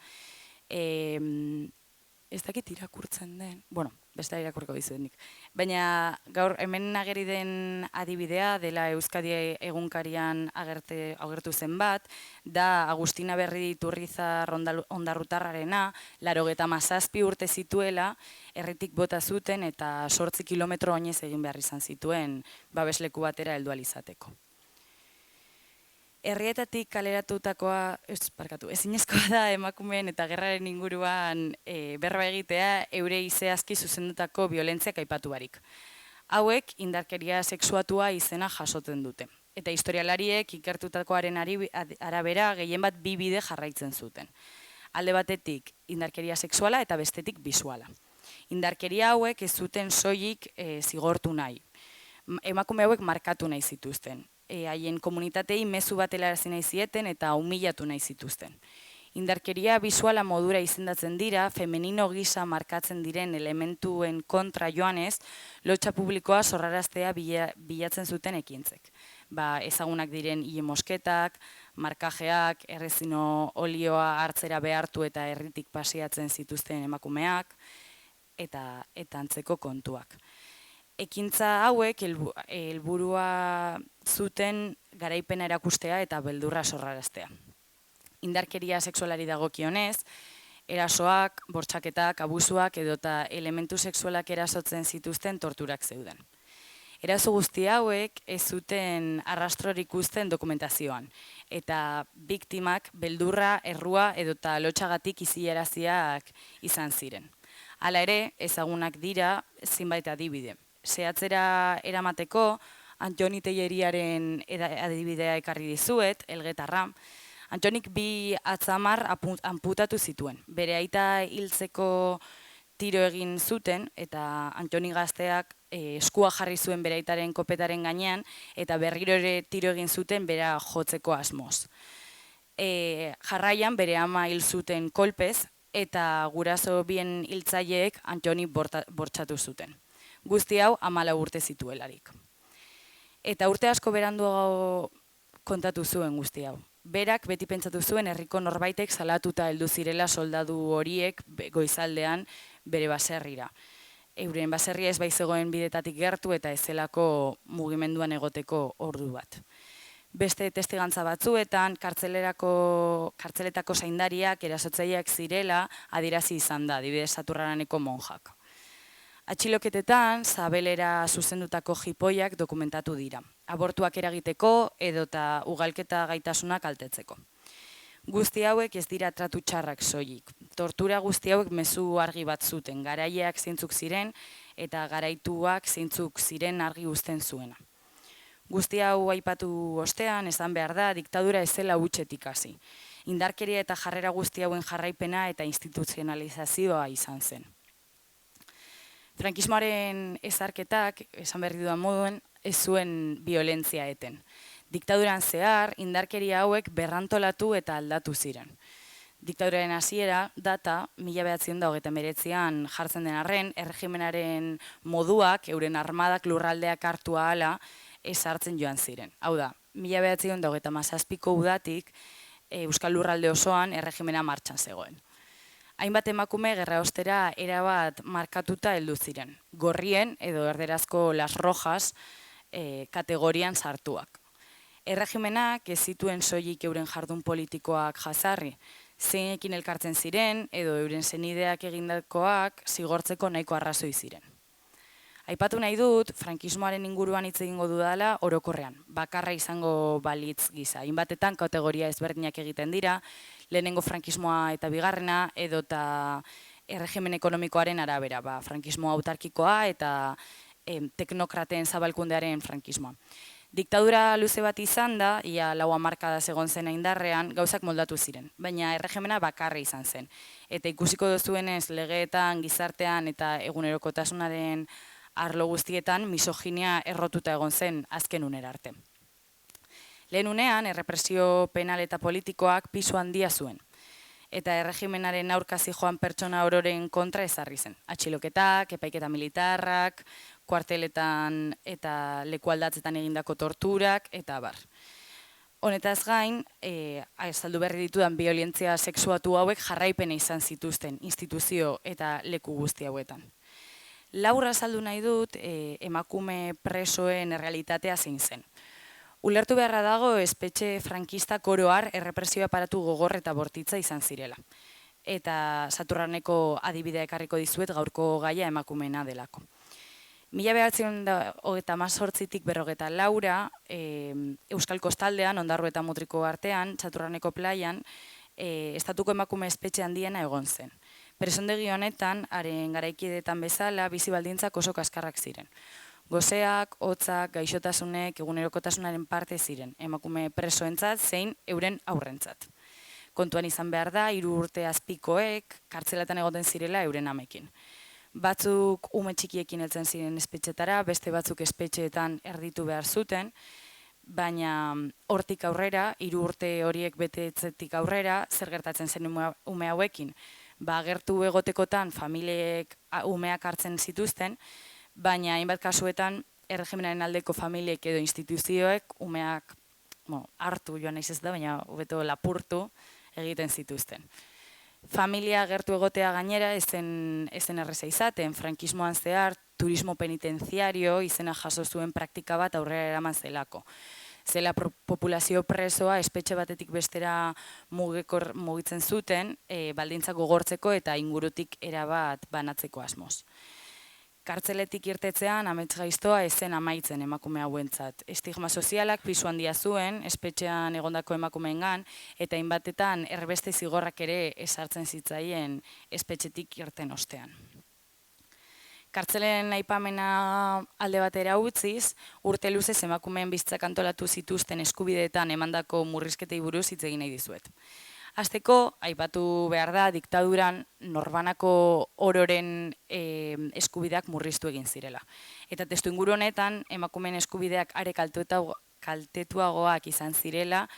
Ez dakit irakurtzen den, beste irakurko dizuenik. Baina gaur hemen ageri den adibidea dela Euskadi egunkarian agertu zen bat, da Agustina Berri Iturrizar ondarrutarrarena, 97 urte zituela, herritik bota zuten eta 8 kilometro oinez egin behar izan zituen babesleku batera heldu ahal izateko. Herrietatik kaleratutakoa, ezinezkoa da emakumeen eta gerraren inguruan berba egitea eurei zehazki zuzendutako biolentziak aipatu barik. Hauek indarkeria sexuatua izena jasotzen dute. Eta historialariek ikertutakoaren arabera gehien bat bi bide jarraitzen zuten. Alde batetik indarkeria sexuala eta bestetik bisuala. Indarkeria hauek ez zuten soilik zigortu nahi. Emakume hauek markatu nahi zituzten. Haien komunitatei mezu bat helarazi nahi zieten eta humilatu nahi zituzten. Indarkeria bisuala modura izendatzen dira, femenino gisa markatzen diren elementuen kontra joanez, lotxa publikoa sorraraztea bilatzen zuten ekintzek. Ezagunak diren ile mosketak, markajeak, errezino olioa hartzera behartu eta herritik paseatzen zituzten emakumeak, eta antzeko kontuak. Ekintza hauek helburua zuten garaipena erakustea eta beldurra sorraraztea. Indarkeria sexualari dagokionez, erasoak, bortxaketak, abusuak edota elementu sexualak erasotzen zituzten torturak zeuden. Eraso guzti hauek ez zuten arrastrorik uzten dokumentazioan, eta biktimak beldurra, errua edota lotxagatik isilaraziak izan ziren. Hala ere, ezagunak dira zenbait adibide. Zehatzera eramateko, Antoni Telleriaren adibidea ekarri dizuet, elgetarra. Antonik 2 atzamar amputatu zituen. Bere aita hiltzeko tiro egin zuten, eta Antoni gazteak eskua jarri zuen bere aitaren kopetaren gainean, eta berriro ere tiro egin zuten bera jotzeko asmoz. Jarraian bere ama hil zuten kolpez, eta guraso bien hiltzaileek Antoni bortxatu zuten. Guzti hau 14 urte zituelarik. Eta urte asko beranduago kontatu zuen guzti hau. Berak beti pentsatu zuen herriko norbaitek salatuta heldu zirela soldadu horiek goizaldean bere baserrira. Euren baserria ez baizegoen bidetatik gertu eta ez zelako mugimenduan egoteko ordu bat. Beste testigantza batzuetan, kartzeletako zaindariak erasotzaileak zirela adierazi izan da, adibidez Saturraraneko monjak. Atxiloketetan, sabelera zuzendutako jipoiak dokumentatu dira. Abortuak eragiteko edota ugalketa gaitasunak altetzeko. Guzti hauek ez dira tratu txarrak soilik. Tortura guzti hauek mezu argi bat zuten, garaileak zeintzuk ziren eta garaituak zeintzuk ziren argi uzten zuena. Guzti hau aipatu ostean, esan behar da, diktadura ez zela hutsetik hasi. Indarkeria eta jarrera guzti hauen jarraipena eta instituzionalizazioa izan zen. Frankismoaren ezarketak, esan berri dudan moduen, ez zuen biolentzia eten. Diktaduran zehar, indarkeria hauek berrantolatu eta aldatu ziren. Diktaduraren hasiera data 1939an jartzen den arren, erregimenaren moduak, euren armadak lurraldeak hartu ahala, ezartzen joan ziren. Hau da, 1937ko udatik, Euskal Lurralde osoan erregimena martxan zegoen. Hainbat emakume gerra ostera erabat markatuta heldu ziren. Gorrien edo erderazko Las Rojas kategorian sartuak. Erregimenak ez zituen soilik euren jardun politikoak jazarri, zeinekin elkartzen ziren edo euren senideak egindakoak zigortzeko nahiko arrazoi ziren. Aipatu nahi dut, frankismoaren inguruan hitz egingo dudala orokorrean, bakarra izango balitz gisa. Hainbatetan kategoria ezberdinak egiten dira, lehenengo frankismoa eta bigarrena, edota erregimen ekonomikoaren arabera, frankismoa autarkikoa eta teknokraten zabalkundearen frankismoa. Diktadura luze bat izan da, ia 4 hamarkadaz egon zen indarrean, gauzak moldatu ziren, baina erregimena bakarra izan zen. Eta ikusiko duzuenez legeetan, gizartean eta egunerokotasunaren arlo guztietan misoginia errotuta egon zen azken unera arte. Lehen unean, errepresio penal eta politikoak pisu handia zuen. Eta erregimenaren aurka zijoan pertsona ororen kontra ezarri zen. Atxiloketak, epaiketa militarrak, kuarteletan eta lekualdatzetan egindako torturak, eta abar. Honetaz gain, azaldu berri ditudan biolentzia sexuatu hauek jarraipena izan zituzten instituzio eta leku guzti hauetan. Laura azaldu nahi dut emakume presoen errealitatea zein zen. Ulertu beharra dago espetxe frankistak oro har errepresio aparatu gogor eta bortitza izan zirela. Eta Saturraneko adibidea ekarriko dizuet gaurko gaia emakumeena delako. 1938tik 54 Euskal Kostaldean, Ondarru eta Mutriko artean, Saturraneko plaian, estatuko emakume espetxe handiena egon zen. Presondegi honetan, haren garaikidetan bezala, bizi baldintzak oso kaskarrak ziren. Gozeak, hotzak, gaixotasunek, egunerokotasunaren parte ziren, emakume presoentzat zein euren aurrentzat. Kontuan izan behar da, 3 urte azpikoek, kartzelatan egoten zirela euren amekin. Batzuk ume txikiekin heltzen ziren espetxetara, beste batzuk espetxeetan erditu behar zuten, baina hortik aurrera, 3 urte horiek betetzetik aurrera, zer gertatzen zen ume hauekin. Gertu egotekotan familiek umeak hartzen zituzten, baina hainbat kasuetan erregimenaren aldeko familiek edo instituzioek umeak hartu joan naiz ez da, baina hobeto lapurtu egiten zituzten. Familia gertu egotea gainera ezen erreza izaten, frankismoan zehar turismo penitenziario izena jaso zuen praktika bat aurrera eraman zelako. Zela populazio presoa espetxe batetik bestera mugitzen zuten, baldintzak gogortzeko eta ingurutik erabat banatzeko asmoz. Kartzeletik irtetzean amets gaiztoa ezen amaitzen emakume hauentzat. Estigma sozialak pisu handia zuen, espetxean egondako emakumeengan, eta hainbatetan erbeste zigorrak ere ezartzen zitzaien espetxetik irten ostean. Kartzelen aipamena alde batera utziz, urte luzez emakumeen bizitzak antolatu zituzten eskubideetan emandako murrizketei buruz hitz egin nahi dizuet. Hasteko, aipatu behar da, diktaduran norbanako ororen eskubideak murriztu egin zirela. Eta testuinguru honetan, emakumeen eskubideak are kaltetuagoak izan zirela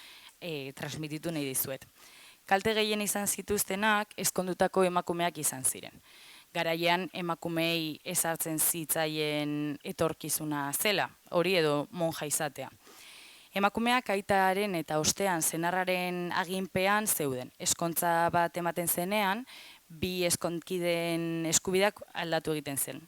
transmititu nahi dizuet. Kalte gehien izan zituztenak ezkondutako emakumeak izan ziren. Garaian emakumeei ezartzen zitzaien etorkizuna zela, hori edo monja izatea. Emakumeak aitaren eta ostean senarraren aginpean zeuden. Ezkontza bat ematen zenean, bi ezkontkideen eskubideak aldatu egiten zen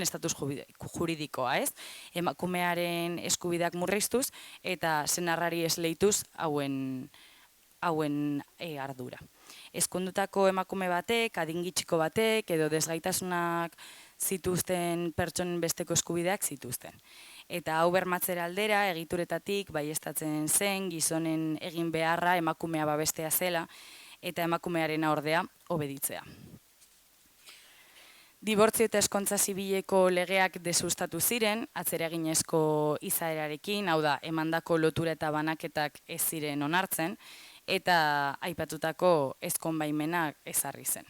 estatus juridikoa, ez? Emakumearen eskubideak murriztuz eta senarrari esleituz hauen ardura. Ezkondutako emakume batek, adingitxiko batek edo desgaitasunak zituzten pertsonen besteko eskubideak zituzten. Eta hau bermatzera aldera, egituretatik baieztatzen zen gizonen egin beharra emakumea babestea zela eta emakumearen ordea obeditzea. Dibortzio eta eskontza zibileko legeak desustatu ziren, atzeraginezko izaerarekin, hau da, emandako lotura eta banaketak ez ziren onartzen, eta aipatutako ezkonbaimenak ezarri zen.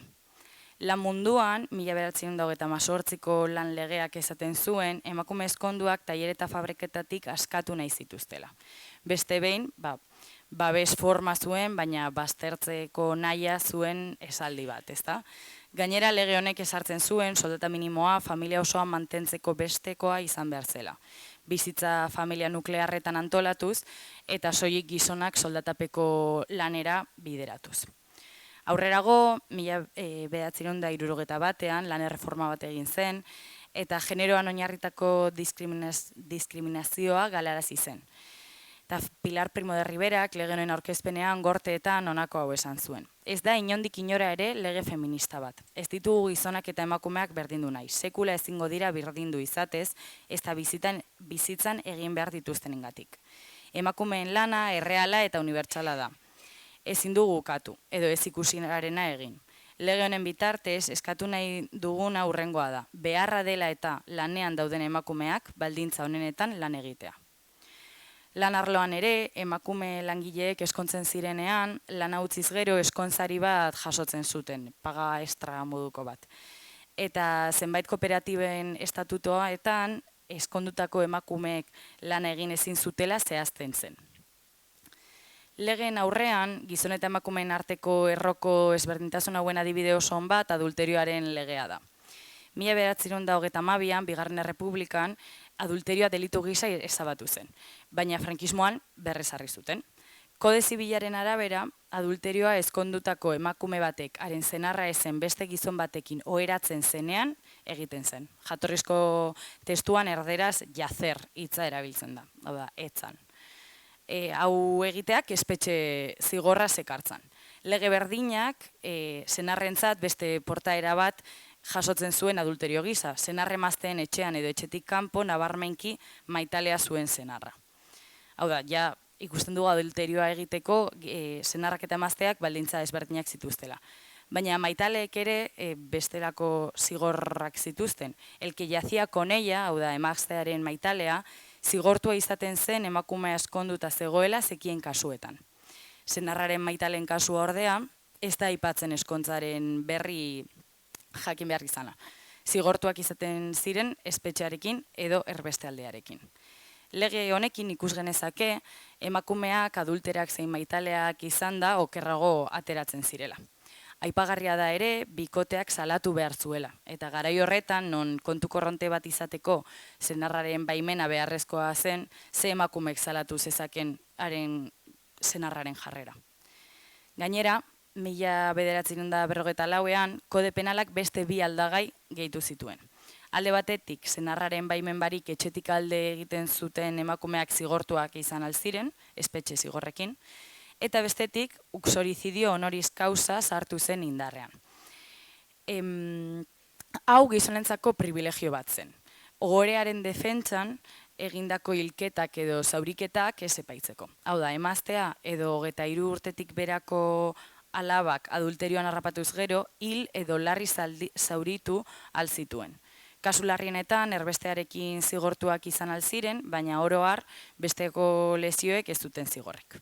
Lan munduan, 1928ko lan legeak esaten zuen, emakume ezkonduak tailer eta fabriketatik askatu nahi zituztela. Beste behin, babes forma zuen, baina baztertzeko nahia zuen esaldi bat, ezta? Gainera lege honek ezartzen zuen, soldata minimoa familia osoa mantentzeko bestekoa izan behar zela. Bizitza familia nuklearretan antolatuz, eta soilik gizonak soldatapeko lanera bideratuz. Aurrerago, 1971ean lan erreforma bat egin zen, eta generoan oinarritako diskriminazioa galarazi zen. Eta Pilar Primo de Riverak lege honen aurkezpenean gorteetan honako hau esan zuen. Ez da inondik inora ere lege feminista bat. Ez ditugu gizonak eta emakumeak berdindu nahi. Sekula ezingo dira berdindu izatez, ez da bizitzan egin behar dituztenengatik. Emakumeen lana, erreala eta unibertsala da. Ezin dugu ukatu, edo ez ikusinarena egin. Lege honen bitartez, eskatu nahi duguna hurrengoa da. Beharra dela eta lanean dauden emakumeak baldintza honenetan lan egitea. Lan arloan ere, emakume langileek eskontzen zirenean, lana utziz gero eskontzari bat jasotzen zuten, paga extra moduko bat. Eta zenbait kooperatiben estatutoetan, eskondutako emakumeek lan egin ezin zutela zehazten zen. Legeen aurrean, gizon eta emakumeen arteko erroko ezberdintasun hauen adibide oso on bat adulterioaren legea da. 1922an, Bigarren Errepublikan, adulterioa delitu gisa ezabatu zen, baina frankismoan berrezarri zuten. Kode zibilaren arabera, adulterioa ezkondutako emakume batek haren senarra ezen beste gizon batekin oheratzen zenean egiten zen. Jatorrizko testuan erderaz jazer hitza erabiltzen da, hau da, etzan. Hau egiteak espetxe zigorra zekartzan. Lege berdinak senarrentzat beste portaera bat jasotzen zuen adulterio gisa. Senarre emazteen etxean edo etxetik kanpo nabarmenki maitalea zuen senarra. Hau da, ja ikusten dugu adulterioa egiteko senarrak eta emazteak baldintza ezberdinak zituztela. Baina maitaleek ere bestelako zigorrak zituzten. El que yacía con ella, hau da, emaztearen maitalea, zigortua izaten zen emakumea eskonduta zegoela zekien kasuetan. Senarraren maitalen kasua ordea, ez da aipatzen eskontzaren berri jakin behar izana. Zigortuak izaten ziren espetxearekin edo erbeste aldearekin. Lege honekin ikus genezake, emakumeak adulterak zein maitaleak izan da okerrago ateratzen zirela. Aipagarria da ere, bikoteak salatu behar zuela. Eta garai horretan, non kontu korronte bat izateko senarraren baimena beharrezkoa zen, ze emakumeek salatu zezaken haren senarraren jarrera. Gainera, 1994ean, kode penalak beste bi aldagai gehitu zituen. Alde batetik, senarraren baimen barik etxetik alde egiten zuten emakumeak zigortuak izan alziren, espetxe zigorrekin, eta bestetik, uxorizidio honoris causa sartu zen indarrean. Hau gizonentzako privilegio bat zen. Ogorearen defentsan, egindako hilketak edo zauriketak ez epaitzeko. Hau da, emaztea edo 23 urtetik berako alabak adulterioan harrapatuz gero, hil edo larri zauritu alzituen. Kasu larrienetan, erbestearekin zigortuak izan alziren, baina oro har, besteko lesioek ez duten zigorrek.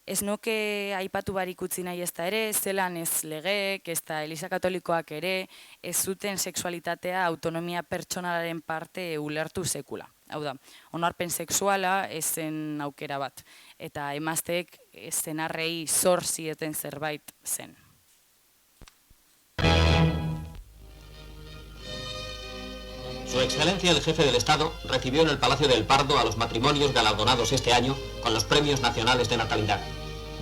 Ez nuke aipatu barik utzi nahi ez da ere, zelan ez legeek, ez da Eliza Katolikoak ere, ez zuten sexualitatea autonomia pertsonalaren parte ulertu sekula. Hau da, onarpen sexuala ez zen aukera bat, eta emazteek zenarrei zor zieten zerbait zen. Su Excelencia el Jefe del Estado recibió en el Palacio del Pardo a los matrimonios galardonados este año con los premios nacionales de natalidad.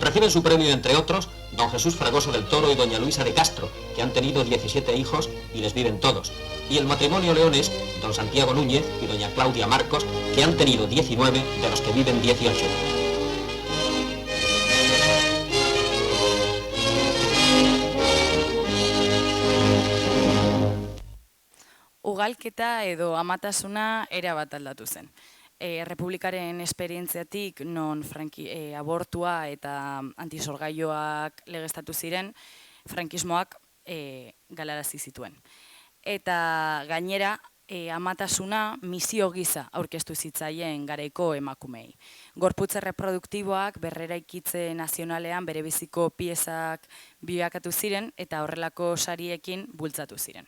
Reciben su premio, entre otros, don Jesús Fragoso del Toro y doña Luisa de Castro, que han tenido 17 hijos y les viven todos. Y el matrimonio leonés, don Santiago Núñez y doña Claudia Marcos, que han tenido 19, de los que viven 18. Ugalketa edo amatasuna erabat aldatu zen. Republikaren esperientziatik non abortua eta antisorgaioak legeztatu ziren, frankismoak galarazi zituen. Eta gainera, amatasuna misio giza aurkeztu zitzaien garaiko emakumei. Gorputz reproduktiboak berreraikitze nazionalean berebiziko piezak bilakatu ziren eta horrelako sariekin bultzatu ziren.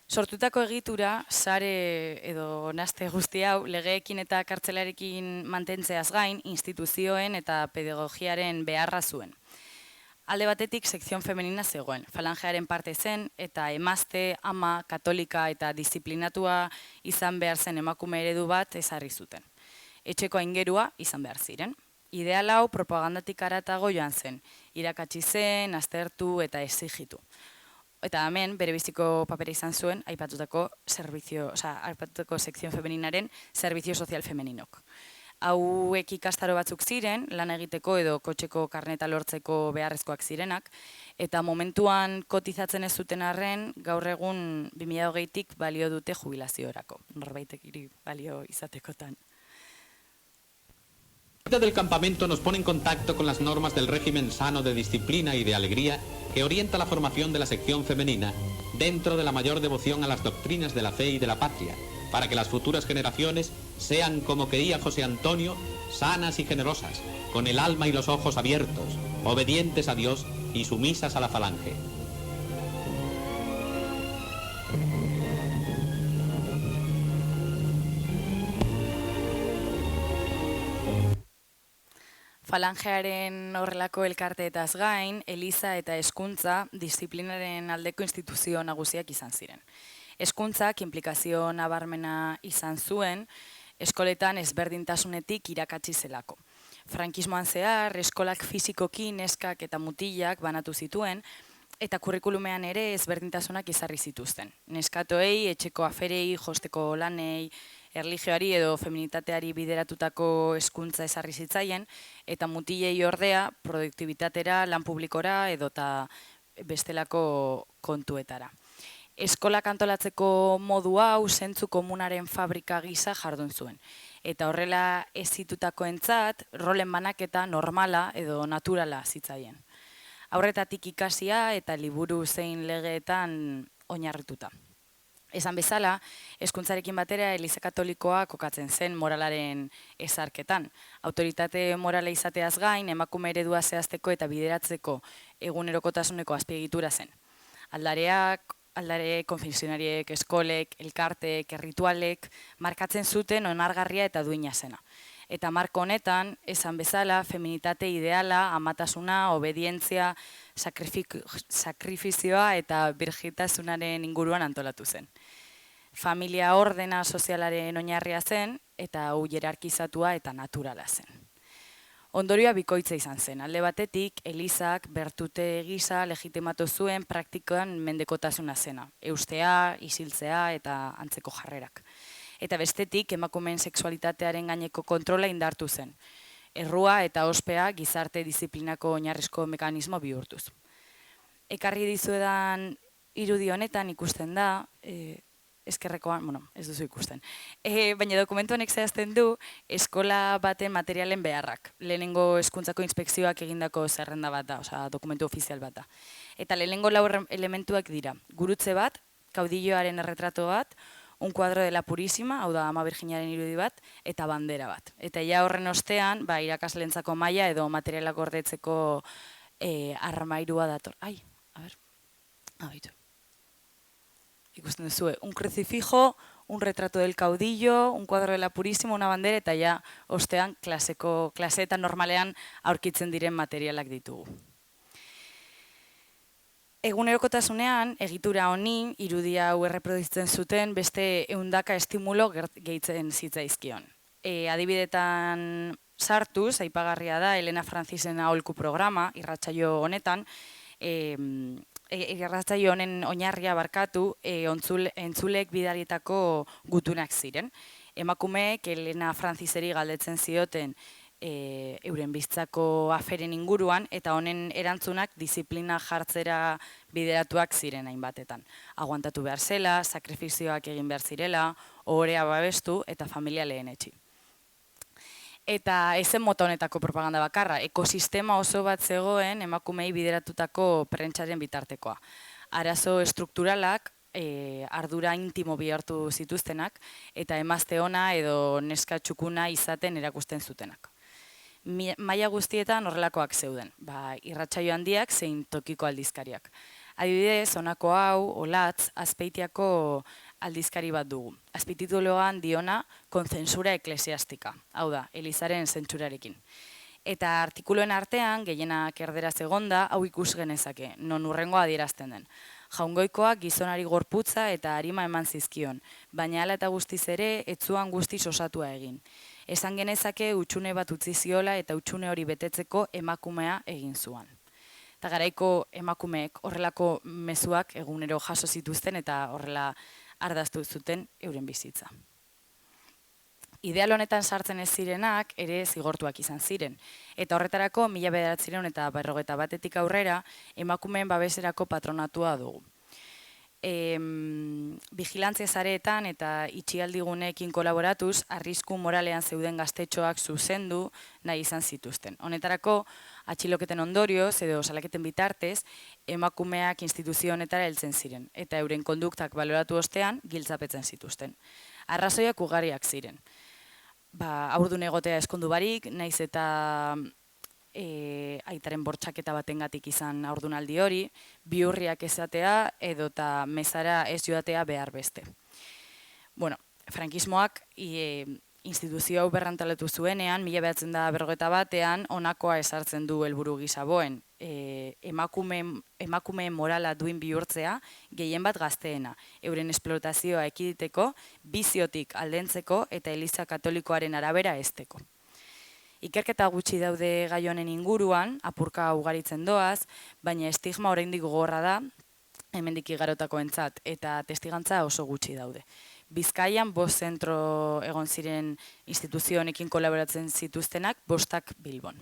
Sortutako egitura, sare edo naste guzti hau, legeekin eta kartzelarekin mantentzeaz gain, instituzioen eta pedagogiaren beharra zuen. Alde batetik sekzion femenina zegoen, falangearen parte zen, eta emazte, ama, katolika eta disiplinatua izan behar zen emakume eredu bat ezarri zuten. Etxeko aingerua izan behar ziren. Ideal hau propagandatik haratago joan zen, irakatsi zen, aztertu eta exigitu. Eta hemen, berebiziko papera izan zuen, aipatutako sekzion femeninaren servizio sozial femeninok. Hauek ikastaro batzuk ziren, lan egiteko edo kotxeko karneta lortzeko beharrezkoak zirenak, eta momentuan kotizatzen ez zuten arren, gaur egun 2020tik balio dute jubilaziorako, norbaitek balio izatekotan. La visita del campamento nos pone en contacto con las normas del régimen sano de disciplina y de alegría que orienta la formación de la sección femenina dentro de la mayor devoción a las doctrinas de la fe y de la patria, para que las futuras generaciones sean como quería José Antonio, sanas y generosas, con el alma y los ojos abiertos, obedientes a Dios y sumisas a la falange. Falangearen horrelako elkarteetaz gain, Eliza eta Hezkuntza disiplinaren aldeko instituzio nagusiak izan ziren. Hezkuntzak inplikazio nabarmena izan zuen, eskoletan ezberdintasunetik irakatsi zelako. Frankismoan zehar, eskolak fisikoki neskak eta mutilak banatu zituen, eta kurrikulumean ere ezberdintasunak izarri zituzten. Neskatoei, etxeko aferei, josteko lanei, erlijioari edo feminitateari bideratutako hezkuntza ezarri zitzaien, eta mutilei ordea produktibitatera, lan publikora edota bestelako kontuetara. Eskolak antolatzeko modu hau zentzu komunaren fabrika gisa jardun zuen. Eta horrela ezitutakoentzat rolen banaketa normala edo naturala zitzaien. Aurretatik ikasia eta liburu zein legeetan oinarrituta. Esan bezala, hezkuntzarekin batera Eliza Katolikoa kokatzen zen moralaren ezarketan. Autoritate morala izateaz gain, emakume eredua zehazteko eta bideratzeko egunerokotasuneko azpiegitura zen. Aldare, konfesionariek, eskolek, elkartek, erritualek, markatzen zuten onargarria eta duina zena. Eta marko honetan, esan bezala, feminitate ideala, amatasuna, obedientzia, sakrifizioa eta birgitasunaren inguruan antolatu zen. Familia ordena sozialaren oinarria zen eta hau hierarkizatua eta naturala zen. Ondorioa bikoitza izan zen. Alde batetik, Elizak bertute gisa legitimatu zuen praktikan mendekotasuna zena. Eustea, isiltzea eta antzeko jarrerak. Eta bestetik, emakumeen sexualitatearen gaineko kontrola indartu zen. Errua eta ospea gizarte disiplinako oinarrizko mekanismo bihurtuz. Ekarri dizuedan irudi honetan ikusten da, eskerrekoan, ez duzu ikusten. Baina dokumentu honek zehazten du eskola baten materialen beharrak. Lehenengo hezkuntzako inspekzioak egindako zerrenda bat da, osea, dokumentu ofizial bat da. Eta lehenengo 4 elementuak dira. Gurutze bat, kaudilloaren erretrato bat, un cuadro de la Purísima, hau da Ama Virginiaren irudi bat, eta bandera bat. Eta ja horren ostean, irakaslentzako maila edo materialak gordetzeko armairua dator. Ikusten duzu, un crucifijo, un retrato del caudillo, un cuadro de la Purísima, una bandera, eta ja ostean klaseetan normalean aurkitzen diren materialak ditugu. Egunerokotasunean, egitura honi, irudia hau erreproduzitzen zuten, beste 100 estimulo gehitzen zitzaizkion. Adibidetan sartuz, aipagarria da, Elena Francisen aholku programa, irratsaio honetan, irratsaio honen oinarria barkatu, entzulek bidalitako gutunak ziren. Emakumeek Elena Franciseri galdetzen zioten euren biztzako aferen inguruan, eta honen erantzunak disiplina jartzera bideratuak ziren hainbatetan. Aguantatu behar zela, sakrifizioak egin behar zirela, ohorea babestu eta familia lehenetsi. Eta ezen mota honetako propaganda bakarra, ekosistema oso bat zegoen emakumei bideratutako prentsaren bitartekoa. Arazo estrukturalak, ardura intimo bihurtu zituztenak, eta emazte ona edo neska txukuna izaten erakusten zutenak. Maila guztietan horrelakoak zeuden, irratsaio handiak zein tokiko aldizkariak. Adibidez, honako hau, Olatz, Azpeitiako aldizkari bat dugu. Azpeitituloan diona konzentsura eklesiastika, hau da, Elizaren zentsurarekin. Eta artikuluen artean, gehienak erderaz egonda, hau ikus genezake, non hurrengoa adierazten den. Jaungoikoak gizonari gorputza eta arima eman zizkion, baina hala eta guztiz ere, ez zuan guztiz osatua egin. Esan genezake utxune bat utzi ziola eta utxune hori betetzeko emakumea egin zuan. Eta garaiko emakumeek horrelako mezuak egunero jaso zituzten eta horrela ardaztu zuten euren bizitza. Ideal honetan sartzen ez zirenak ere zigortuak izan ziren. Eta horretarako 1951 aurrera emakumeen babeserako patronatua dugu. Vigilantzia sareetan eta itxialdiguneekin kolaboratuz, arrisku moralean zeuden gaztetxoak zuzendu nahi izan zituzten. Honetarako, atxiloketen ondorioz edo salaketen bitartez, emakumeak instituzio honetara heltzen ziren, eta euren konduktak baloratu ostean giltzapetzen zituzten. Arrazoiak ugariak ziren. Haurdun egotea eskondu barik, naiz eta aitaren bortxaketa batengatik izan haurdunaldi hori, bihurriak esatea edota mezara ez joatea behar beste. Frankismoak instituzio hau berrantalatu zuenean, 1951 honakoa ezartzen du helburu gisa boen, emakumeen morala duin bihurtzea, gehien bat gazteena, euren esplotazioa ekiditeko, biziotik aldentzeko eta Eliza Katolikoaren arabera ezteko. Ikerketa gutxi daude gai honen inguruan, apurka ugaritzen doaz, baina estigma oraindik gogorra da, hemendik igarotakoentzat, eta testigantza oso gutxi daude. Bizkaian 5 zentro egon ziren instituzio honekin kolaboratzen zituztenak, 5 Bilbon.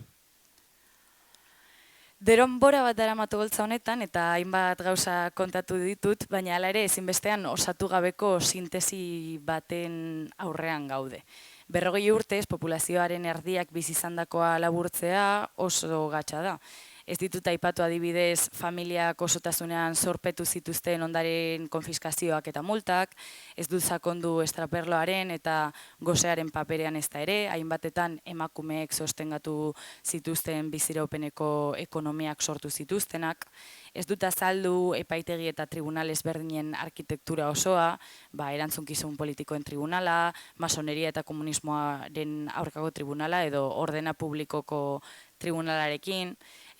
Denbora bat daramatu goltza honetan, eta hainbat gauza kontatu ditut, baina hala ere ezinbestean osatu gabeko sintesi baten aurrean gaude. 40 urtez, populazioaren erdiak bizi izandakoa laburtzea oso gatza da. Ez ditut aipatu adibidez familiak osotasunean zorpetu zituzten ondaren konfiskazioak eta multak, ez dut sakondu estraperloaren eta gosearen paperean ez da ere, hainbatetan emakumeek sostengatu zituzten biziraupeneko ekonomiak sortu zituztenak, ez dut azaldu epaitegi eta tribunal ezberdinen arkitektura osoa, erantzunkizun politikoen tribunala, masoneria eta komunismoaren aurkako tribunala edo ordena publikoko tribunalarekin,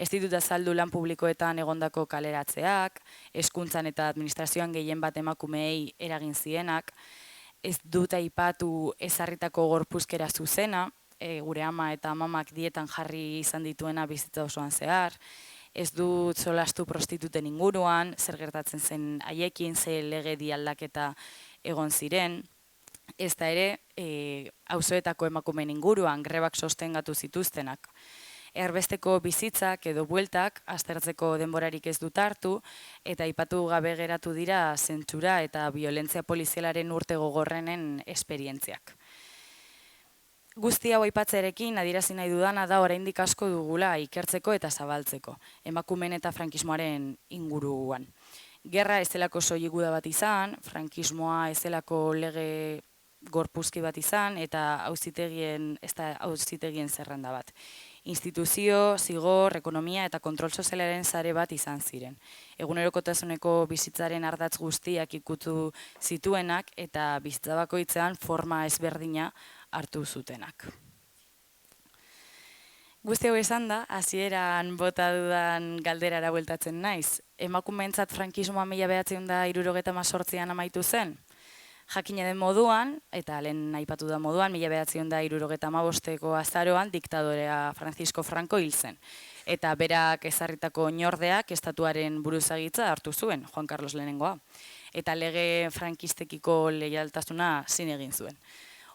ez ditut azaldu lan publikoetan egondako kaleratzeak, hezkuntzan eta administrazioan gehien bat emakumeei eragin zienak, ez dut aipatu ezarritako gorpuzkera zuzena, gure ama eta amamak dietan jarri izan dituena bizitza osoan zehar, ez dut solastu prostituten inguruan, zer gertatzen zen haiekin, ze legedi aldaketa egon ziren, ez da ere auzoetako emakumeen inguruan grebak sostengatu zituztenak. Erbesteko bizitzak edo bueltak aztertzeko denborarik ez dut hartu, eta aipatu gabe geratu dira zentsura eta violentzia polizialaren urte gogorrenen esperientziak. Guzti hau aipatzearekin adierazi nahi dudana da oraindik asko dugula ikertzeko eta zabaltzeko, emakumeen eta frankismoaren inguruan. Gerra ez zelako soilik guda bat izan, frankismoa ez zelako lege gorpuzki bat izan, eta auzitegien zerrenda bat. Instituzio, zigor, ekonomia eta kontrol sozialaren sare bat izan ziren. Egunerokotasuneko bizitzaren ardatz guztiak ikutu zituenak eta bizitza bakoitzean forma ezberdina hartu zutenak. Guzti hau esan da, hasieran bota dudan galderara bueltatzen naiz. Emakumeentzat frankismoa 1978an amaitu zen? Jakina den moduan, eta lehen aipatu da moduan, 1975ko azaroan diktadorea Francisco Franco hil zen. Eta berak ezarritako oinordeak estatuaren buruzagitza hartu zuen, Juan Carlos Lehenengoa. Eta lege frankistekiko leialtasuna zin egin zuen.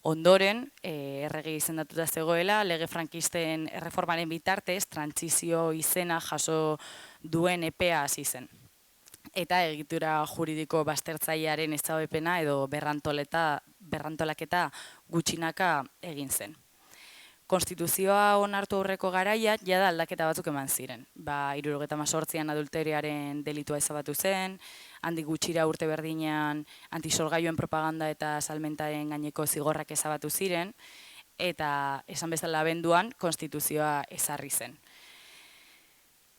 Ondoren, errege izendatuta zegoela, lege frankisten erreformaren bitartez, trantsizio izena jaso duen epea hasi zen. Eta egitura juridiko baztertzailearen ezabepena edo berrantolaketa gutxinaka egin zen. Konstituzioa onartu aurreko garaian, jada aldaketa batzuk eman ziren. 78an adulteriaren delitua ezabatu zen, handik gutxira urte berdinean antisorgailuen propaganda eta salmentaren gaineko zigorrak ezabatu ziren, eta esan bezala abenduan konstituzioa ezarri zen.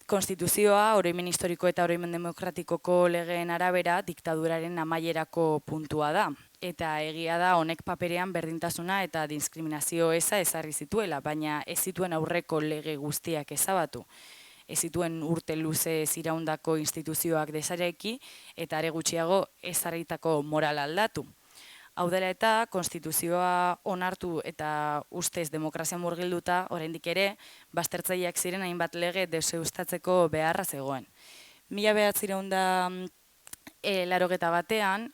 Konstituzioa, oroimen historiko eta oroimen demokratikoko legeen arabera, diktaduraren amaierako puntua da. Eta egia da honek paperean berdintasuna eta diskriminazio eza ezarri zituela, baina ez zituen aurreko lege guztiak ezabatu. Ez zituen urte luze iraundako instituzioak desareki eta are gutxiago ezarritako moral aldatu. Hau dela eta, konstituzioa onartu eta ustez demokrazia murgilduta, oraindik ere, baztertzaileak ziren hainbat lege deseustatzeko beharra zegoen. 1981 11/81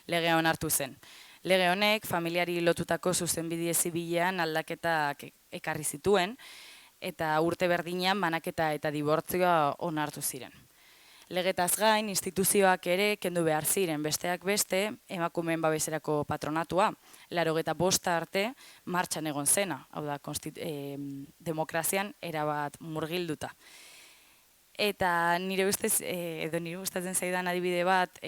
legea onartu zen. Lege honek familiari lotutako zuzenbide zibilean aldaketak ekarri zituen, eta urte berdinean banaketa eta dibortzioa onartu ziren. Legetaz gain, instituzioak ere kendu behar ziren, besteak beste, emakumeen babeserako patronatua, 85 arte martxan egon zena, hau da, demokrazian erabat murgilduta. Eta nire gustatzen zaidan adibide bat,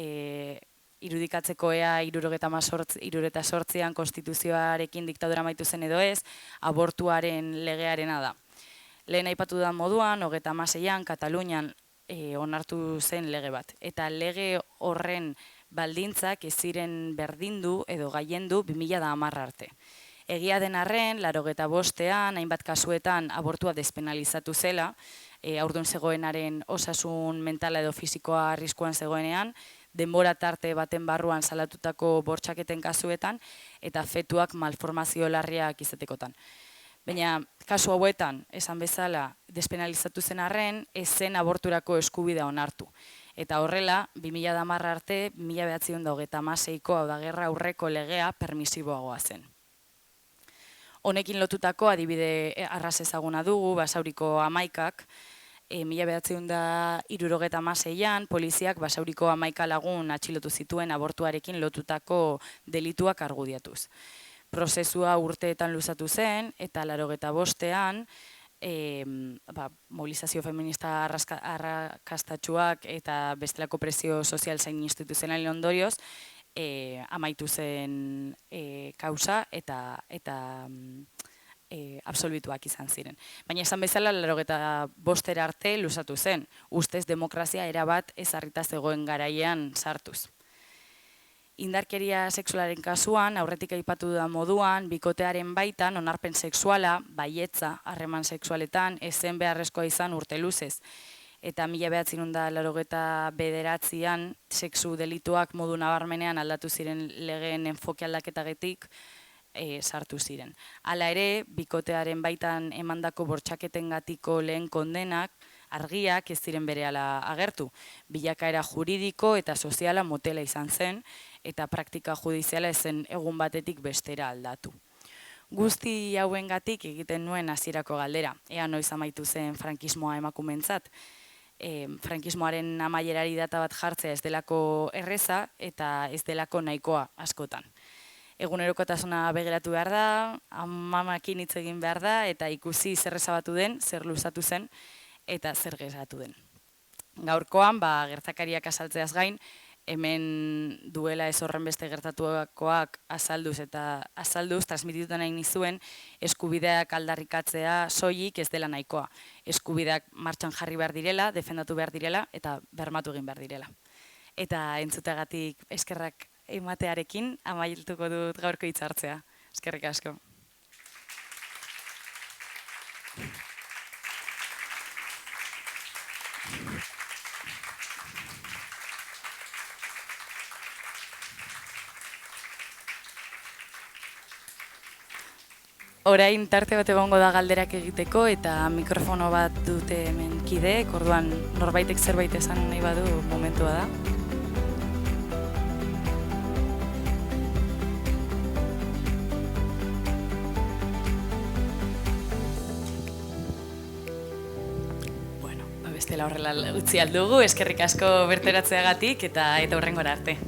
irudikatzeko ea 78an konstituzioarekin diktadura amaitu zen edo ez, abortuaren legearena da. Lehen aipatu da moduan, 36an Katalunian onartu zen lege bat. Eta lege horren baldintzak ez ziren berdindu edo gaiendu 2010 arte. Egia den arren, 85an, hainbat kasuetan abortua despenalizatu zela, haurdun zegoenaren osasun mentala edo fisikoa arriskuan zegoenean, denbora tarte baten barruan salatutako bortxaketen kasuetan, eta fetuak malformazio larriak izatekotan. Baina, kasu hauetan, esan bezala, despenalizatu zen arren, ez zen aborturako eskubidea onartu. Eta horrela, 2010 arte, 1936ko, hau da gerra aurreko legea, permisiboagoa zen. Honekin lotutako adibide arras ezaguna dugu, Basauriko Hamaikak, 1976an, poliziak Basauriko 11 lagun atxilotu zituen abortuarekin lotutako delituak argudiatuz. Prozesua urteetan luzatu zen, eta 85an, mobilizazio feminista arrakastatsuak eta bestelako presio sozial zein instituzionalen ondorioz, amaitu zen kausa eta absolbituak izan ziren. Baina esan bezala 85 arte luzatu zen, ustez demokrazia erabat ezarrita zegoen garaian sartuz. Indarkeria sexualaren kasuan, aurretik aipatu da moduan, bikotearen baitan onarpen sexuala, baietza, harreman sexualetan, ezen beharrezkoa izan urte luzez. Eta 1999an sexu delituak modu nabarmenean aldatu ziren legeen enfoke aldaketagetik sartu ziren. Hala ere, bikotearen baitan emandako bortxaketengatiko lehen kondenak, argiak ez ziren berehala agertu. Bilakaera juridiko eta soziala motela izan zen, eta praktika judiziala ezen egun batetik bestera aldatu. Guzti hauengatik egiten nuen hasierako galdera, ea noiz amaitu zen frankismoa emakumeentzat. Frankismoaren amaierari data bat jartzea ez delako erreza eta ez delako nahikoa askotan. Egunerokotasuna begiratu behar da, amamakin hitz egin behar da, eta ikusi zer ezabatu den, zer luzatu zen, eta zer gertatu den. Gaurkoan, gertakariak azaltzeaz gain, hemen duela ez horren beste gertatuakoak azalduz transmititu nahi nizuen, eskubideak aldarrikatzea soilik ez dela nahikoa. Eskubideak martxan jarri behar direla, defendatu behar direla, eta bermatu egin behar direla. Eta entzuteagatik eskerrak ematearekin amaituko dut gaurko hitzartzea. Eskerrik asko. Orain tarte bat egongo da galderak egiteko eta mikrofono bat dute hemen kideek, orduan norbaitek zerbait esan nahi badu momentua da. Bestela horrela utzi aldugu, eskerrik asko berteratzeagatik eta hurrengora arte.